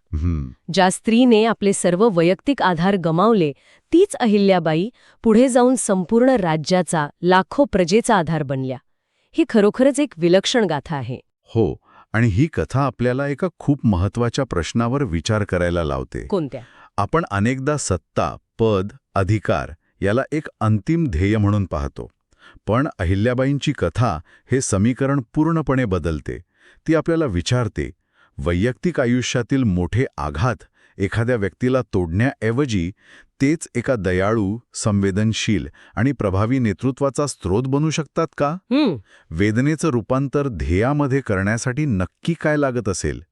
ज्या स्त्रीने आपले सर्व वैयक्तिक आधार गमावले, तीच अहिल्याबाई पुढे जाऊन संपूर्ण राज्याचा, लाखो प्रजेचा आधार बनल्या. ही खरोखरच एक विलक्षण गाथा आहे. हो, आणि ही कथा आपल्याला एका खूप महत्वाच्या प्रश्नावर विचार करायला लावते. कोणत्या? आपण अनेकदा सत्ता, पद, अधिकार याला एक अंतिम ध्येय म्हणून पाहतो. पण अहिल्याबाईंची कथा हे समीकरण पूर्णपणे बदलते. ती आपल्याला विचारते, वैयक्तिक आयुष्यातील मोठे आघात एखाद्या व्यक्तीला तोडण्याऐवजी तेच एका दयाळू, संवेदनशील आणि प्रभावी नेतृत्वाचा स्रोत बनू शकतात का? वेदनेचं रूपांतर ध्येयामध्ये करण्यासाठी नक्की काय लागत असेल?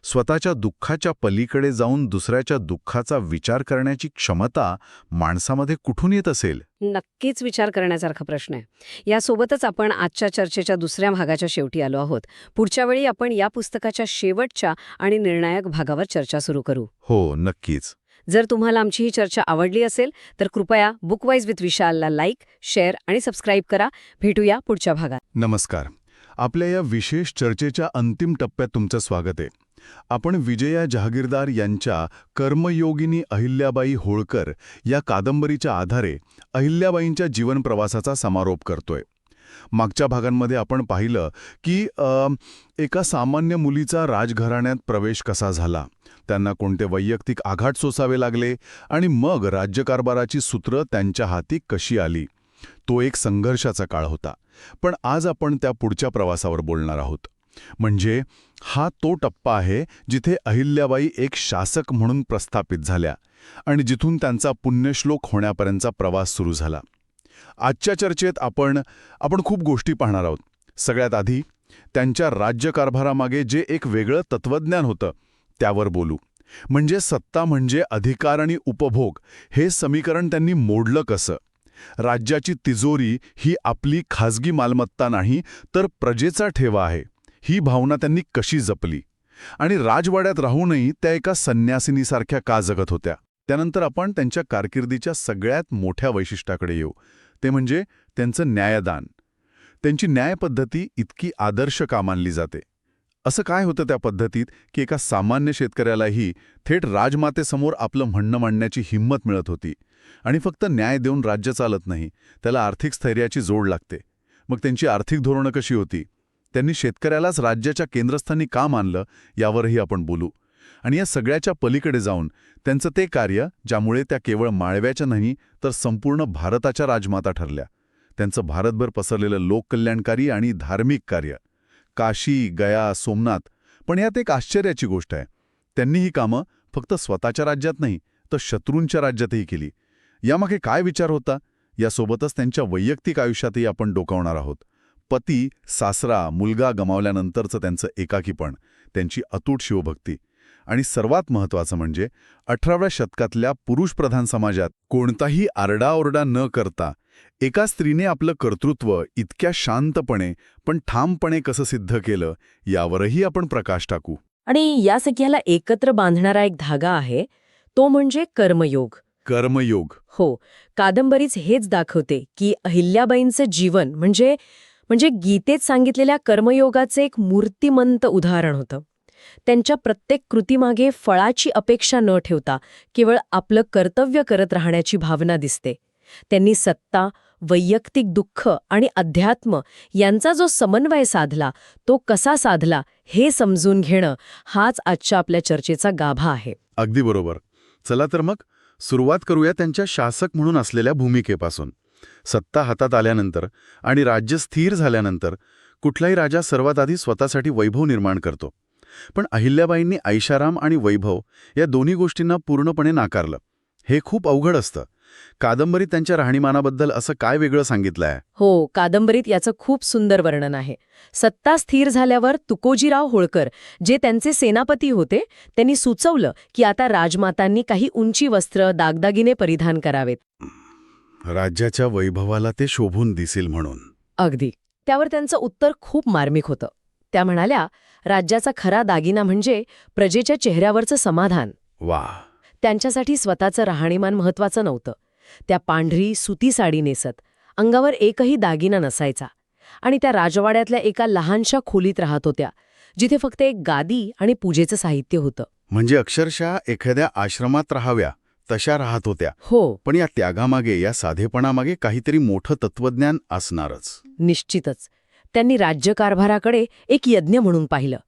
स्वतःच्या दुःखाच्या पलीकडे जाऊन दुसऱ्याच्या दुःखाचा विचार करण्याची क्षमता माणसामध्ये कुठून येत असेल? नक्कीच विचार करण्यासारखा प्रश्न आहे. यासोबतच आपण आजच्या चर्चेच्या दुसऱ्या भागाच्या शेवटी आलो आहोत. पुढच्या वेळी आपण या पुस्तकाच्या शेवटच्या आणि निर्णायक भागावर चर्चा सुरू करू. हो, नक्कीच. जर तुम्हाला आमची ही चर्चा आवडली असेल तर कृपया बुकवाईज विथ विशालला लाईक, शेअर आणि सबस्क्राईब करा. भेटूया पुढच्या भागात. नमस्कार. आपल्या या विशेष चर्चेच्या अंतिम टप्प्यात तुमचं स्वागत आहे. आपण विजया जहागीरदार यांच्या कर्मयोगिनी अहिल्याबाई होळकर या कादंबरीच्या आधारे अहिल्याबाईंच्या जीवनप्रवासाचा समारोप करतोय. मागच्या भागांमध्ये आपण पाहिलं की एका सामान्य मुलीचा राजघराण्यात प्रवेश कसा झाला, त्यांना कोणते वैयक्तिक आघात सोसावे लागले आणि मग राज्यकारभाराची सूत्र त्यांच्या हाती कशी आली. तो एक संघर्षाचा काळ होता. पण आज आपण त्या पुढच्या प्रवासावर बोलणार आहोत. म्हणजे हा तो टप्पा आहे जिथे अहिल्याबाई एक शासक म्हणून प्रस्थापित झाल्या आणि जिथून त्यांचा पुण्यश्लोक होण्यापर्यंतचा प्रवास सुरू झाला. आजच्या चर्चेत आपण खूप गोष्टी पाहणार आहोत. सगळ्यात आधी त्यांच्या राज्यकारभारामागे जे एक वेगळं तत्वज्ञान होतं त्यावर बोलू. म्हणजे सत्ता म्हणजे अधिकार आणि उपभोग हे समीकरण त्यांनी मोडलं कसं. राज्याची तिजोरी ही आपली खाजगी मालमत्ता नाही तर प्रजेचा ठेवा आहे, ही भावना त्यांनी कशी जपली. आणि राजवाड्यात राहूनही त्या एका संन्यासिनीसारख्या का जगत होत्या. त्यानंतर आपण त्यांच्या कारकिर्दीच्या सगळ्यात मोठ्या वैशिष्ट्याकडे येऊ, ते म्हणजे त्यांचं न्यायदान. त्यांची न्यायपद्धती इतकी आदर्श का मानली जाते. असं काय होतं त्या पद्धतीत की एका सामान्य शेतकऱ्यालाही थेट राजमातेसमोर आपलं म्हणणं मांडण्याची हिंमत मिळत होती. आणि फक्त न्याय देऊन राज्य चालत नाही, त्याला आर्थिक स्थैर्याची जोड लागते. मग त्यांची आर्थिक धोरणं कशी होती, त्यांनी शेतकऱ्यालाच राज्याच्या केंद्रस्थानी का मानलं यावरही आपण बोलू. आणि या सगळ्याच्या पलीकडे जाऊन त्यांचं ते कार्य ज्यामुळे त्या केवळ माळव्याच्या नाही तर संपूर्ण भारताच्या राजमाता ठरल्या. त्यांचं भारतभर पसरलेलं लोककल्याणकारी आणि धार्मिक कार्य, काशी, गया, सोमनाथ. पण यात एक आश्चर्याची गोष्ट आहे, त्यांनी ही कामं फक्त स्वतःच्या राज्यात नाही तर शत्रूंच्या राज्यातही केली. यामागे काय विचार होता, यासोबतच त्यांच्या वैयक्तिक आयुष्यातही आपण डोकावणार आहोत. पती, सासरा, मुलगा गमावल्यानंतरचं त्यांचं एकाकीपण, त्यांची अतूट शिवभक्ती आणि सर्वात महत्त्वाचं म्हणजे 18व्या शतकातल्या पुरुषप्रधान समाजात कोणताही आरडाओरडा न करता एका स्त्रीने आपलं कर्तृत्व इतक्या शांतपणे पण ठामपणे कसं सिद्ध केलं यावरही आपण प्रकाश टाकू. आणि या सगळ्याला एकत्र बांधणारा एक धागा आहे, तो म्हणजे कर्मयोग. कर्मयोग. हो, कादंबरीच हेच दाखवते की अहिल्याबाईंचं जीवन म्हणजे गीतेत सांगितलेल्या कर्मयोगाचे एक मूर्तिमंत उदाहरण होतं. त्यांच्या प्रत्येक कृतीमागे फळाची अपेक्षा न ठेवता केवळ आपलं कर्तव्य करत राहण्याची भावना दिसते. त्यांनी सत्ता, वैयक्तिक दुःख आणि अध्यात्म यांचा जो समन्वय साधला, तो कसा साधला हे समजून घेणं हाच आजच्या आपल्या चर्चेचा गाभा आहे. अगदी बरोबर. चला तर मग सुरुवात करूया त्यांच्या शासक म्हणून असलेल्या भूमिकेपासून. सत्ता हातात आल्यानंतर आणि राज्य स्थिर झाल्यानंतर कुठलाही राजा सर्वात आधी स्वतःसाठी वैभव निर्माण करतो. पण अहिल्याबाईंनी ऐशाराम आणि वैभव या दोन्ही गोष्टींना पूर्णपणे नाकारलं. हे खूप अवघड असतं. कादंबरीत त्यांच्या राहणीमानाबद्दल असं काय वेगळं सांगितलं आहे? हो, कादंबरीत याचं खूप सुंदर वर्णन आहे. सत्ता स्थिर झाल्यावर तुकोजीराव होळकर, जे त्यांचे सेनापती होते, त्यांनी सुचवलं की आता राजमातांनी काही उंची वस्त्र, दागदागिने परिधान करावेत. राज्याच्या वैभवाला ते शोभून दिसेल म्हणून. अगदी. त्यावर त्यांचं उत्तर खूप मार्मिक होतं. त्या म्हणाल्या, राज्याचा खरा दागिना म्हणजे प्रजेच्या चेहऱ्यावरचं समाधान. वा. त्यांच्यासाठी स्वतःचं राहणीमान महत्वाचं नव्हतं. त्या पांढरी सुती साडी नेसत, अंगावर एकही दागिना नसायचा आणि त्या राजवाड्यातल्या एका लहानशा खोलीत राहत होत्या, जिथे फक्त एक गादी आणि पूजेचं साहित्य होतं. म्हणजे अक्षरशः एखाद्या आश्रमात राहाव्या तशा राहत होत्या. हो, पण या त्यागामागे, या साधेपणामागे काहीतरी मोठं तत्वज्ञान असणारच. निश्चितच. त्यांनी राज्यकारभाराकडे एक यज्ञ म्हणून पाहिलं.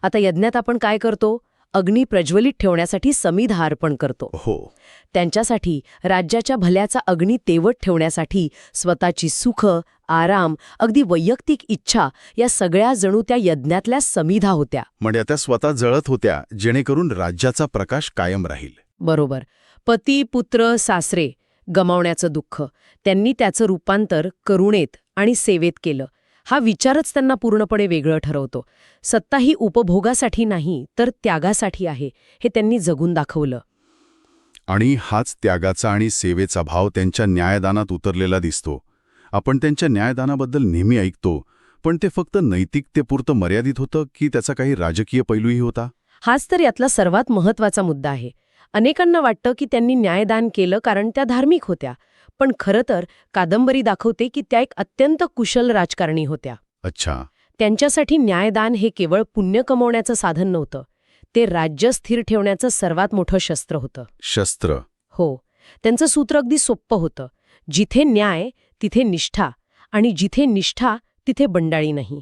आता यज्ञात आपण काय करतो? अग्नी प्रज्वलित ठेवण्यासाठी समिधा अर्पण करतो. हो. त्यांच्यासाठी राज्याच्या भल्याचा अग्नी तेवत ठेवण्यासाठी स्वतःची सुख, आराम, अगदी वैयक्तिक इच्छा या सगळ्या जणू त्या यज्ञातल्या समिधा होत्या. म्हणजे त्या स्वतः जळत होत्या जेणेकरून राज्याचा प्रकाश कायम राहील. बरोबर. पती, पुत्र, सासरे गमावण्याचं दुःख, त्यांनी त्याचं रूपांतर करुणेत आणि सेवेत केलं. हा विचारच त्यांना पूर्णपणे वेगळं ठरवतो. सत्ता ही उपभोगासाठी नाही तर त्यागासाठी आहे, हे त्यांनी जगून दाखवलं. आणि हाच त्यागाचा आणि सेवेचा भाव त्यांच्या न्यायदानात उतरलेला दिसतो. आपण त्यांच्या न्यायदानाबद्दल नेहमी ऐकतो, पण ते फक्त नैतिकतेपुरतं मर्यादित होतं की त्याचा काही राजकीय पैलूही होता? हाच तर यातला सर्वात महत्वाचा मुद्दा आहे. अनेकांना वाटतं की त्यांनी न्यायदान केलं कारण त्या धार्मिक होत्या, पण खरं तर कादंबरी दाखवते की त्या एक अत्यंत कुशल राजकारणी होत्या. अच्छा. त्यांच्यासाठी न्यायदान हे केवळ पुण्य कमवण्याचं साधन नव्हतं, ते राज्य स्थिर ठेवण्याचं सर्वात मोठं शस्त्र होतं. शस्त्र. हो, त्यांचं सूत्र अगदी सोप्पं होतं. जिथे न्याय तिथे निष्ठा आणि जिथे निष्ठा तिथे बंडाळी नाही.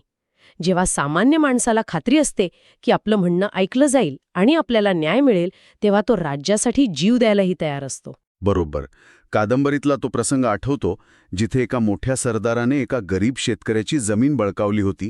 जेव्हा सामान्य माणसाला खात्री असते की आपलं म्हणणं ऐकलं जाईल आणि आपल्याला न्याय मिळेल, तेव्हा तो राज्यासाठी जीव द्यायलाही तयार असतो. बरोबर. कादंबरीतला तो प्रसंग आठवतो जिथे एका मोठ्या सरदाराने एका गरीब शेतकऱ्याची जमीन बळकावली होती.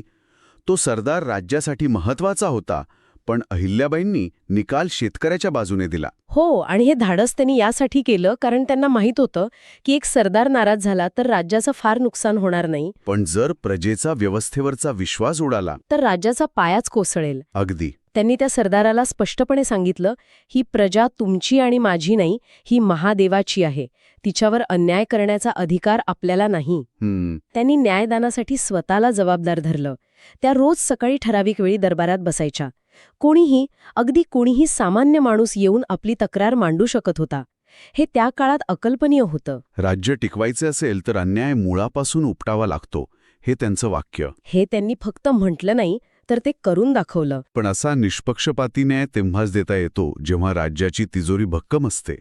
तो सरदार राज्यासाठी महत्वाचा होता, पण अहिल्याबाईंनी निकाल शेतकऱ्याच्या बाजूने दिला. हो, आणि हे धाडस त्यांनी यासाठी केलं कारण त्यांना माहीत होतं की एक सरदार नाराज झाला तर राज्याचं फार नुकसान होणार नाही, पण जर प्रजेचा व्यवस्थेवरचा विश्वास उडाला. तर राज्याचा पायाच कोसळेल. अगदी. त्यांनी त्या सरदाराला स्पष्टपणे सांगितलं, ही प्रजा तुमची आणि माझी नाही, ही महादेवाची आहे. तिच्यावर अन्याय करण्याचा अधिकार आपल्याला नाही. त्यांनी न्यायदानासाठी स्वतःला जबाबदार धरलं. त्या रोज सकाळी ठराविक वेळी दरबारात बसायच्या. अगदी कोणीही सामान्य माणूस येऊन आपली तक्रार मांडू शकत होता. हे त्या काळात अकल्पनीय होतं. राज्य टिकवायचे असेल तर अन्याय मुळापासून उपटावा लागतो, हे त्यांचं वाक्य. हे त्यांनी फक्त म्हटलं नाही, तर ते करून दाखवलं. पण असा निष्पक्षपाती न्याय तेव्हाच देता येतो जेव्हा राज्याची तिजोरी भक्कम असते.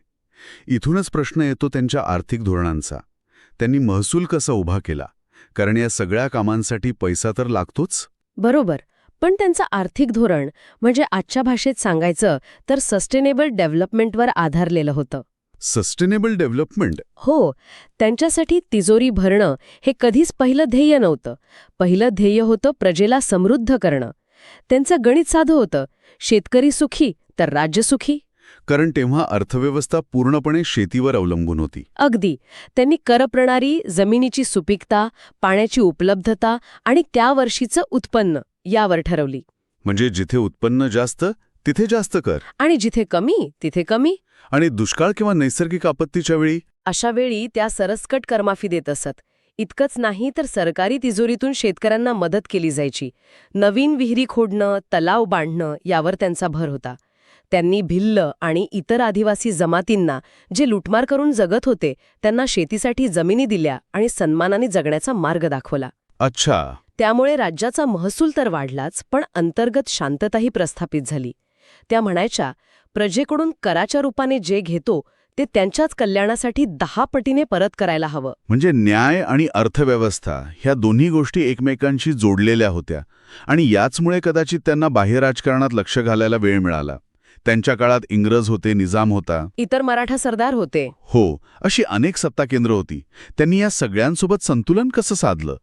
इथूनच प्रश्न येतो त्यांच्या आर्थिक धोरणांचा. त्यांनी महसूल कसा उभा केला? कारण या सगळ्या कामांसाठी पैसा तर लागतोच. बरोबर. पण त्यांचं आर्थिक धोरण म्हणजे आजच्या भाषेत सांगायचं तर सस्टेनेबल डेव्हलपमेंटवर आधारलेलं होतं. Sustainable development? हो, त्यांच्यासाठी तिजोरी भरणं हे कधीच पहिलं ध्येय नव्हतं. पहिलं ध्येय होतं प्रजेला समृद्ध करणं. त्यांचं गणित साधं होतं, शेतकरी सुखी तर राज्य सुखी. कारण तेव्हा अर्थव्यवस्था पूर्णपणे शेतीवर अवलंबून होती. अगदी. त्यांनी करप्रणाली, जमिनीची सुपीकता, पाण्याची उपलब्धता आणि त्या वर्षीचं उत्पन्न यावर ठरवली. म्हणजे जिथे उत्पन्न जास्त तिथे जास्त कर, आणि जिथे कमी तिथे कमी. आणि दुष्काळ किंवा नैसर्गिक आपत्तीच्या वेळी अशा वेळी त्या सरसकट करमाफी देत असत. इतकंच नाही तर सरकारी तिजोरीतून शेतकऱ्यांना मदत केली जायची. नवीन विहिरी खोडणं, तलाव बांधणं यावर त्यांचा भर होता. त्यांनी भिल्ल आणि इतर आदिवासी जमातींना जे लुटमार करून जगत होते त्यांना शेतीसाठी जमिनी दिल्या आणि सन्मानाने जगण्याचा मार्ग दाखवला. अच्छा. त्यामुळे राज्याचा महसूल तर वाढलाच, पण अंतर्गत शांतताही प्रस्थापित झाली. त्या म्हणायच्या, प्रजेकडून कराच्या रूपाने जे घेतो ते त्यांच्याच कल्याणासाठी 10 पटीने परत करायला हवं. म्हणजे न्याय आणि अर्थव्यवस्था ह्या दोन्ही गोष्टी एकमेकांशी जोडलेल्या होत्या, आणि याचमुळे कदाचित त्यांना बाह्य राजकारणात लक्ष घालायला वेळ मिळाला. त्यांच्या काळात इंग्रज होते, निजाम होता, इतर मराठा सरदार होते. हो, अशी अनेक सत्ता केंद्र होती. त्यांनी या सगळ्यांसोबत संतुलन कसं साधलं?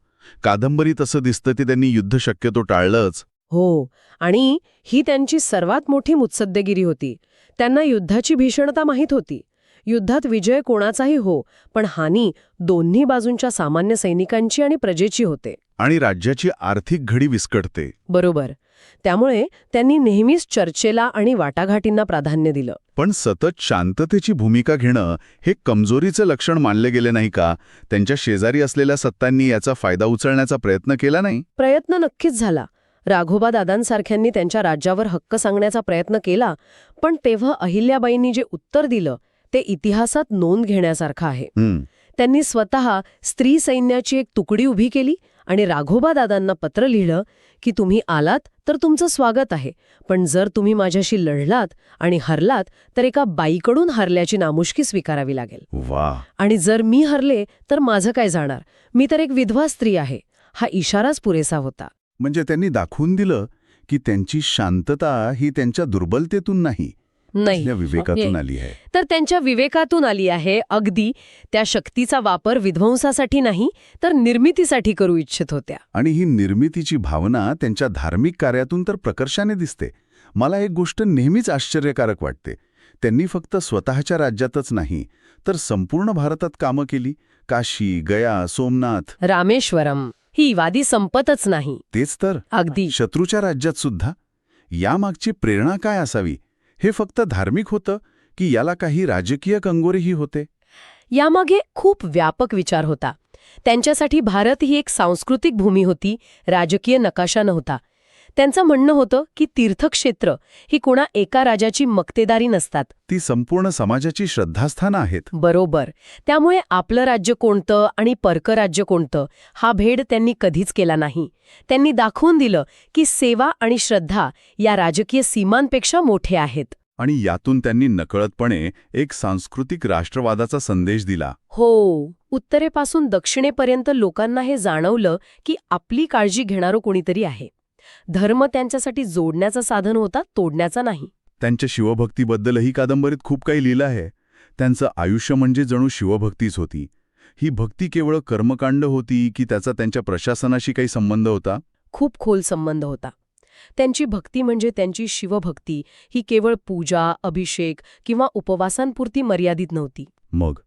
कादंबरीत असं दिसतं की त्यांनी युद्ध शक्यतो टाळलंच. हो, आणि ही त्यांची सर्वात मोठी मुत्सद्देगिरी होती. त्यांना युद्धाची भीषणता माहीत होती. युद्धात विजय कोणाचाही हो, पण हानी दोन्ही बाजूंच्या सामान्य सैनिकांची आणि प्रजेची होते. आणि राज्याची आर्थिक घडी विस्कटते. बरोबर. त्यामुळे त्यांनी नेहमीच चर्चेला आणि वाटाघाटींना प्राधान्य दिलं. पण सतत शांततेची भूमिका घेणं हे कमजोरीचं लक्षण मानले गेले नाही का? त्यांच्या शेजारी असलेल्या सत्तांनी याचा फायदा उचलण्याचा प्रयत्न केला नाही? प्रयत्न नक्कीच झाला. राघोबा दादांसारख्यांनी त्यांच्या राज्यावर हक्क सांगण्याचा प्रयत्न केला, पण तेव्हा अहिल्याबाईंनी जे उत्तर दिलं ते इतिहासात नोंद घेण्यासारखं आहे. त्यांनी स्वतः स्त्री सैन्याची एक तुकडी उभी केली आणि राघोबा दादांना पत्र लिहिलं की तुम्ही आलात तर तुमचं स्वागत आहे, पण जर तुम्ही माझ्याशी लढलात आणि हरलात तर एका बाईकडून हरल्याची नामुष्की स्वीकारावी लागेल. वा. आणि जर मी हरले तर माझं काय जाणार? मी तर एक विधवा स्त्री आहे. हा इशाराच पुरेसा होता. म्हणजे त्यांनी दाखवून दिलं की त्यांची शांतता ही त्यांच्या दुर्बलतेतून नाही, नाही, विवेकातून आली आहे. तर त्यांच्या विवेकातून आली आहे. अगदी. त्या शक्तीचा वापर विध्वंसासाठी नाही तर निर्मितीसाठी करू इच्छित होत्या. आणि ही निर्मितीची भावना त्यांच्या धार्मिक कार्यातून तर प्रकर्षाने दिसते. मला एक गोष्ट नेहमीच आश्चर्यकारक वाटते. त्यांनी फक्त स्वतःच्या राज्यातच नाही तर संपूर्ण भारतात कामं केली. काशी, गया, सोमनाथ, रामेश्वरम. ही वादी संपतच नाही. तेच तर. अगदी. शत्रूच्या राज्यात सुद्धा. यामागची प्रेरणा काय असावी? हे फक्त धार्मिक होतं की याला काही राजकीय कंगोरेही होते? यामागे खूप व्यापक विचार होता. त्यांच्यासाठी भारत ही एक सांस्कृतिक भूमी होती, राजकीय नकाशा नव्हता. त्यांचं म्हणणं होतं की तीर्थक्षेत्र ही कोणा एका राजाची मक्तेदारी नसतात, ती संपूर्ण समाजाची श्रद्धास्थानं आहेत. बरोबर. त्यामुळे आपलं राज्य कोणतं आणि परकं राज्य कोणतं हा भेद त्यांनी कधीच केला नाही. त्यांनी दाखवून दिलं की सेवा आणि श्रद्धा या राजकीय सीमांपेक्षा मोठे आहेत. आणि यातून त्यांनी नकळतपणे एक सांस्कृतिक राष्ट्रवादाचा संदेश दिला. हो, उत्तरेपासून दक्षिणेपर्यंत लोकांना हे जाणवलं की आपली काळजी घेणारं कोणीतरी आहे. धर्म त्यांच्यासाठी जोडण्याचं साधन होता, तोडण्याचा नाही. त्यांच्या शिवभक्तीबद्दलही कादंबरीत खूप काही लिहिलं आहे. त्यांचं आयुष्य म्हणजे जणू शिवभक्तीच होती. ही भक्ती केवळ कर्मकांड होती की त्याचा त्यांच्या प्रशासनाशी काही संबंध होता? खूप खोल संबंध होता. त्यांची भक्ती म्हणजे त्यांची शिवभक्ती ही केवळ पूजा, अभिषेक किंवा उपवासांपुरती मर्यादित नव्हती. मग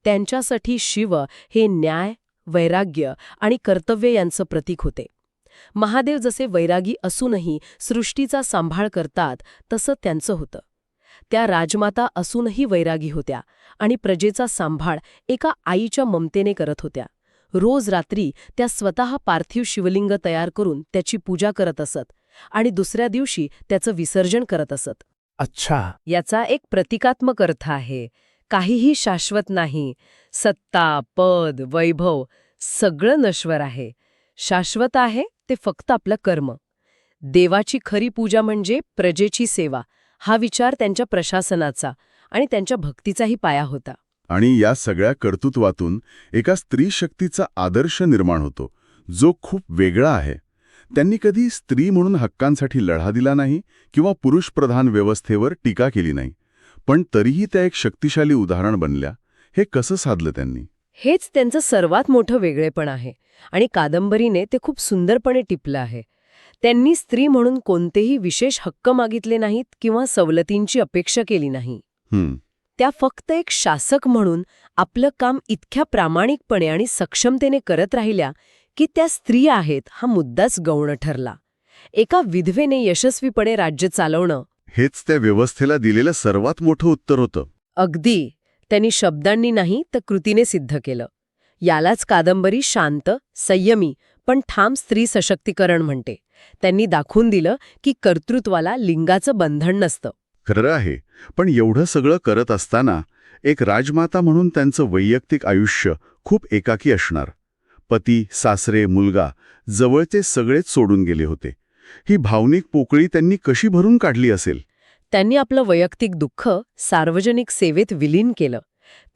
त्यांच्यासाठी शिव हे न्याय, वैराग्य आणि कर्तव्य यांचं प्रतीक होते. महादेव जसे वैरागी असूनही सृष्टीचा सांभाळ करतात तसं त्यांचं होतं. त्या राजमाता असूनही वैरागी होत्या आणि प्रजेचा सांभाळ एका आईच्या ममतेने करत होत्या. रोज रात्री त्या स्वतः पार्थिव शिवलिंग तयार करून त्याची पूजा करत असत आणि दुसऱ्या दिवशी त्याचं विसर्जन करत असत. अच्छा. याचा एक प्रतिकात्मक अर्थ आहे. काहीही शाश्वत नाही. सत्ता, पद, वैभव सगळं नश्वर आहे. शाश्वत आहे ते फक्त आपलं कर्म. देवाची खरी पूजा म्हणजे प्रजेची सेवा, हा विचार त्यांच्या प्रशासनाचा आणि त्यांच्या भक्तीचाही पाया होता. आणि या सगळ्या कर्तृत्वातून एका स्त्री शक्तीचा आदर्श निर्माण होतो, जो खूप वेगळा आहे. त्यांनी कधी स्त्री म्हणून हक्कांसाठी लढा दिला नाही किंवा पुरुषप्रधान व्यवस्थेवर टीका केली नाही, पण तरीही त्या एक शक्तिशाली उदाहरण बनल्या. हे कसं साधलं त्यांनी? हेच त्यांचं सर्वात मोठं वेगळेपण आहे आणि कादंबरीने ते खूप सुंदरपणे टिपलं आहे. त्यांनी स्त्री म्हणून कोणतेही विशेष हक्क मागितले नाहीत किंवा सवलतींची अपेक्षा केली नाही. त्या फक्त एक शासक म्हणून आपलं काम इतक्या प्रामाणिकपणे आणि सक्षमतेने करत राहिल्या की त्या स्त्री आहेत हा मुद्दाच गौण ठरला. एका विधवेने यशस्वीपणे राज्य चालवणं हेच त्या व्यवस्थेला दिलेलं सर्वात मोठं उत्तर होतं. अगदी त्यांनी शब्दांनी नाही तर कृतीने सिद्ध केलं. यालाच कादंबरी शांत, संयमी पण ठाम स्त्री सशक्तीकरण म्हणते. त्यांनी दाखवून दिलं की कर्तृत्वाला लिंगाचं बंधन नसतं. खरं आहे, पण एवढं सगळं करत असताना एक राजमाता म्हणून त्यांचं वैयक्तिक आयुष्य खूप एकाकी असणार. पती, सासरे, मुलगा जवळचे सगळेच सोडून गेले होते. ही भावनिक पोकळी त्यांनी कशी भरून काढली असेल? त्यांनी आपलं वैयक्तिक दुःख सार्वजनिक सेवेत विलीन केलं.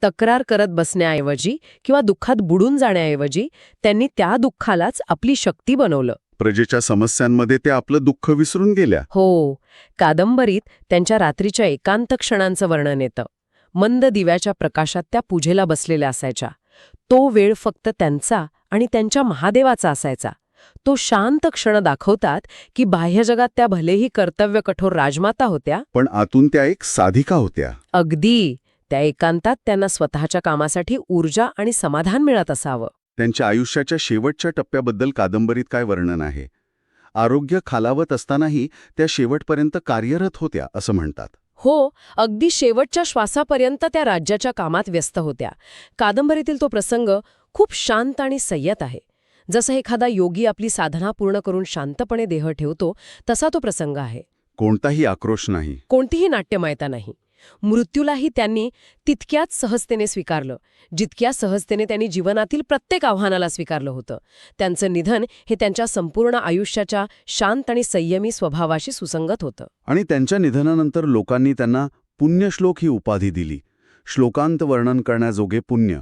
तक्रार करत बसण्याऐवजी किंवा दुःखात बुडून जाण्याऐवजी त्यांनी त्या दुःखालाच आपली शक्ती बनवलं. प्रजेच्या समस्यांमध्ये ते आपलं दुःख विसरून गेल्या. हो, कादंबरीत त्यांच्या रात्रीच्या एकांत क्षणांचं वर्णन येतं. मंद दिव्याच्या प्रकाशात त्या पूजेला बसलेल्या असायच्या. तो वेळ फक्त त्यांचा आणि त्यांच्या महादेवाचा असायचा. तो शांत क्षण दाखवतात की बाह्य जगात त्या भलेही कर्तव्य कठोर राजमाता होत्या, पण आतून त्या एक साधिका होत्या. अगदी त्या एकांतात त्यांना स्वतःच्या कामासाठी ऊर्जा आणि समाधान मिळत असावं. त्यांच्या आयुष्याच्या शेवटच्या टप्प्याबद्दल कादंबरीत काय वर्णन आहे? आरोग्य खालावत असतानाही त्या शेवटपर्यंत कार्यरत होत्या असं म्हणतात. हो, अगदी शेवटच्या श्वासापर्यंत त्या राज्याच्या कामात व्यस्त होत्या. कादंबरीतील तो प्रसंग खूप शांत आणि संयत आहे. जसं एखादा योगी आपली साधना पूर्ण करून शांतपणे देह ठेवतो तसा तो प्रसंग आहे. कोणताही आक्रोश नाही, कोणतीही नाट्यमयता नाही. मृत्यूलाही त्यांनी तितक्याच सहजतेने स्वीकारलं जितक्या सहजतेने त्यांनी जीवनातील प्रत्येक आव्हानाला स्वीकारलं होतं. त्यांचं निधन हे त्यांच्या संपूर्ण आयुष्याच्या शांत आणि संयमी स्वभावाशी सुसंगत होतं. आणि त्यांच्या निधनानंतर लोकांनी त्यांना पुण्यश्लोक ही उपाधी दिली. श्लोकांत वर्णन करण्याजोगे पुण्य.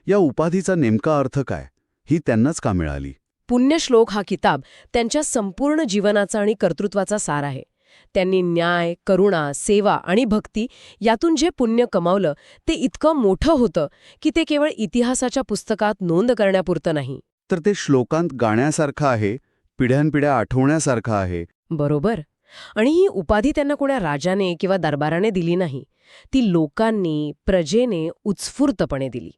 या उपाधीचा नेमका अर्थ काय, ही त्यांनाच का मिळाली? पुण्यश्लोक हा किताब त्यांच्या संपूर्ण जीवनाचा आणि कर्तृत्वाचा सार आहे. त्यांनी न्याय, करुणा, सेवा आणि भक्ती यातून जे पुण्य कमावलं ते इतकं मोठं होतं की ते केवळ इतिहासाच्या पुस्तकात नोंद करण्यापुरतं नाही. तर ते श्लोकांत गाण्यासारखं आहे, पिढ्यानपिढ्या आठवण्यासारखं आहे. बरोबर. आणि ही उपाधी त्यांना कोणा राजाने किंवा दरबाराने दिली नाही. ती लोकांनी, प्रजेने उत्स्फूर्तपणे दिली.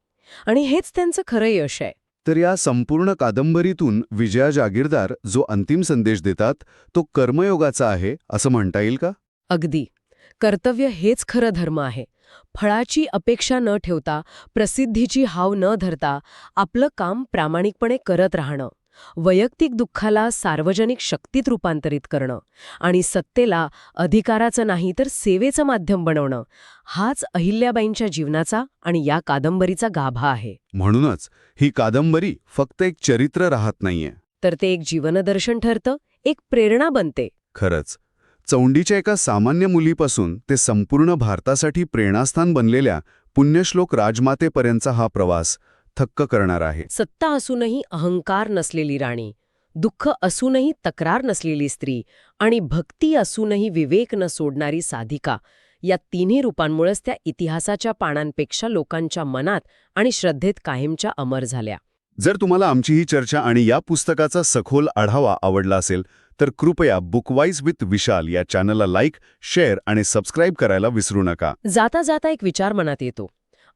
आणि हेच त्यांचं खरं यश आहे. तर या संपूर्ण कादंबरीतून विजया जागीरदार जो अंतिम संदेश देतात तो कर्मयोगाचा आहे असं म्हणता येईल का? अगदी. कर्तव्य हेच खरं धर्म आहे. फळाची अपेक्षा न ठेवता, प्रसिद्धीची हाव न धरता आपलं काम प्रामाणिकपणे करत राहणं, वैयक्तिक दुःखाला सार्वजनिक शक्तीत रूपांतरित करणं आणि सत्तेला अधिकाराचं नाही तर सेवेचं माध्यम बनवणं, हाच अहिल्याबाईंच्या जीवनाचा आणि या कादंबरीचा गाभा आहे. म्हणूनच ही कादंबरी फक्त एक चरित्र राहत नाहीये, तर ते एक जीवनदर्शन ठरतं, एक प्रेरणा बनते. खरंच चौंडीच्या एका सामान्य मुलीपासून ते संपूर्ण भारतासाठी प्रेरणास्थान बनलेल्या पुण्यश्लोक राजमातेपर्यंतचा हा प्रवास थक्क करणार आहे. सत्ता असूनही अहंकार नसलेली राणी, दुःख असूनही तक्रार नसलेली स्त्री आणि भक्ती असूनही विवेक न सोडणारी साधिका, या तिन्ही रूपांमुळेच त्या इतिहासाच्या पानांपेक्षा लोकांच्या मनात आणि श्रद्धेत कायमच्या अमर झाल्या. जर तुम्हाला आमची ही चर्चा आणि या पुस्तकाचा सखोल आढावा आवडला असेल तर कृपया बुकवाईज विथ विशाल या चॅनलला लाईक, शेअर आणि सबस्क्राईब करायला विसरू नका. जाता जाता एक विचार मनात येतो.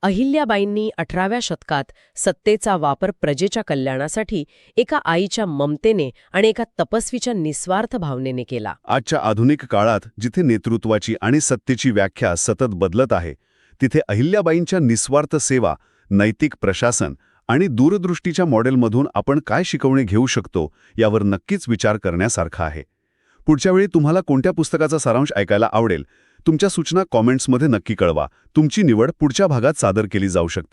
अहिल्याबाईंनी 18व्या शतकात सत्तेचा वापर प्रजेच्या कल्याणासाठी एका आईच्या ममतेने आणि एका तपस्वीच्या निस्वार्थ भावनेने केला. आजच्या आधुनिक काळात जिथे नेतृत्वाची आणि सत्तेची व्याख्या सतत बदलत आहे, तिथे अहिल्याबाईंच्या निस्वार्थ सेवा, नैतिक प्रशासन आणि दूरदृष्टीच्या मॉडेलमधून आपण काय शिकवणे घेऊ शकतो यावर नक्कीच विचार करण्यासारखा आहे. पुढच्या वेळी तुम्हाला कोणत्या पुस्तकाचा सारांश ऐकायला आवडेल, तुमच्या सूचना कॉमेंट्समध्ये नक्की कळवा. तुमची निवड पुढच्या भागात सादर केली जाऊ शकते.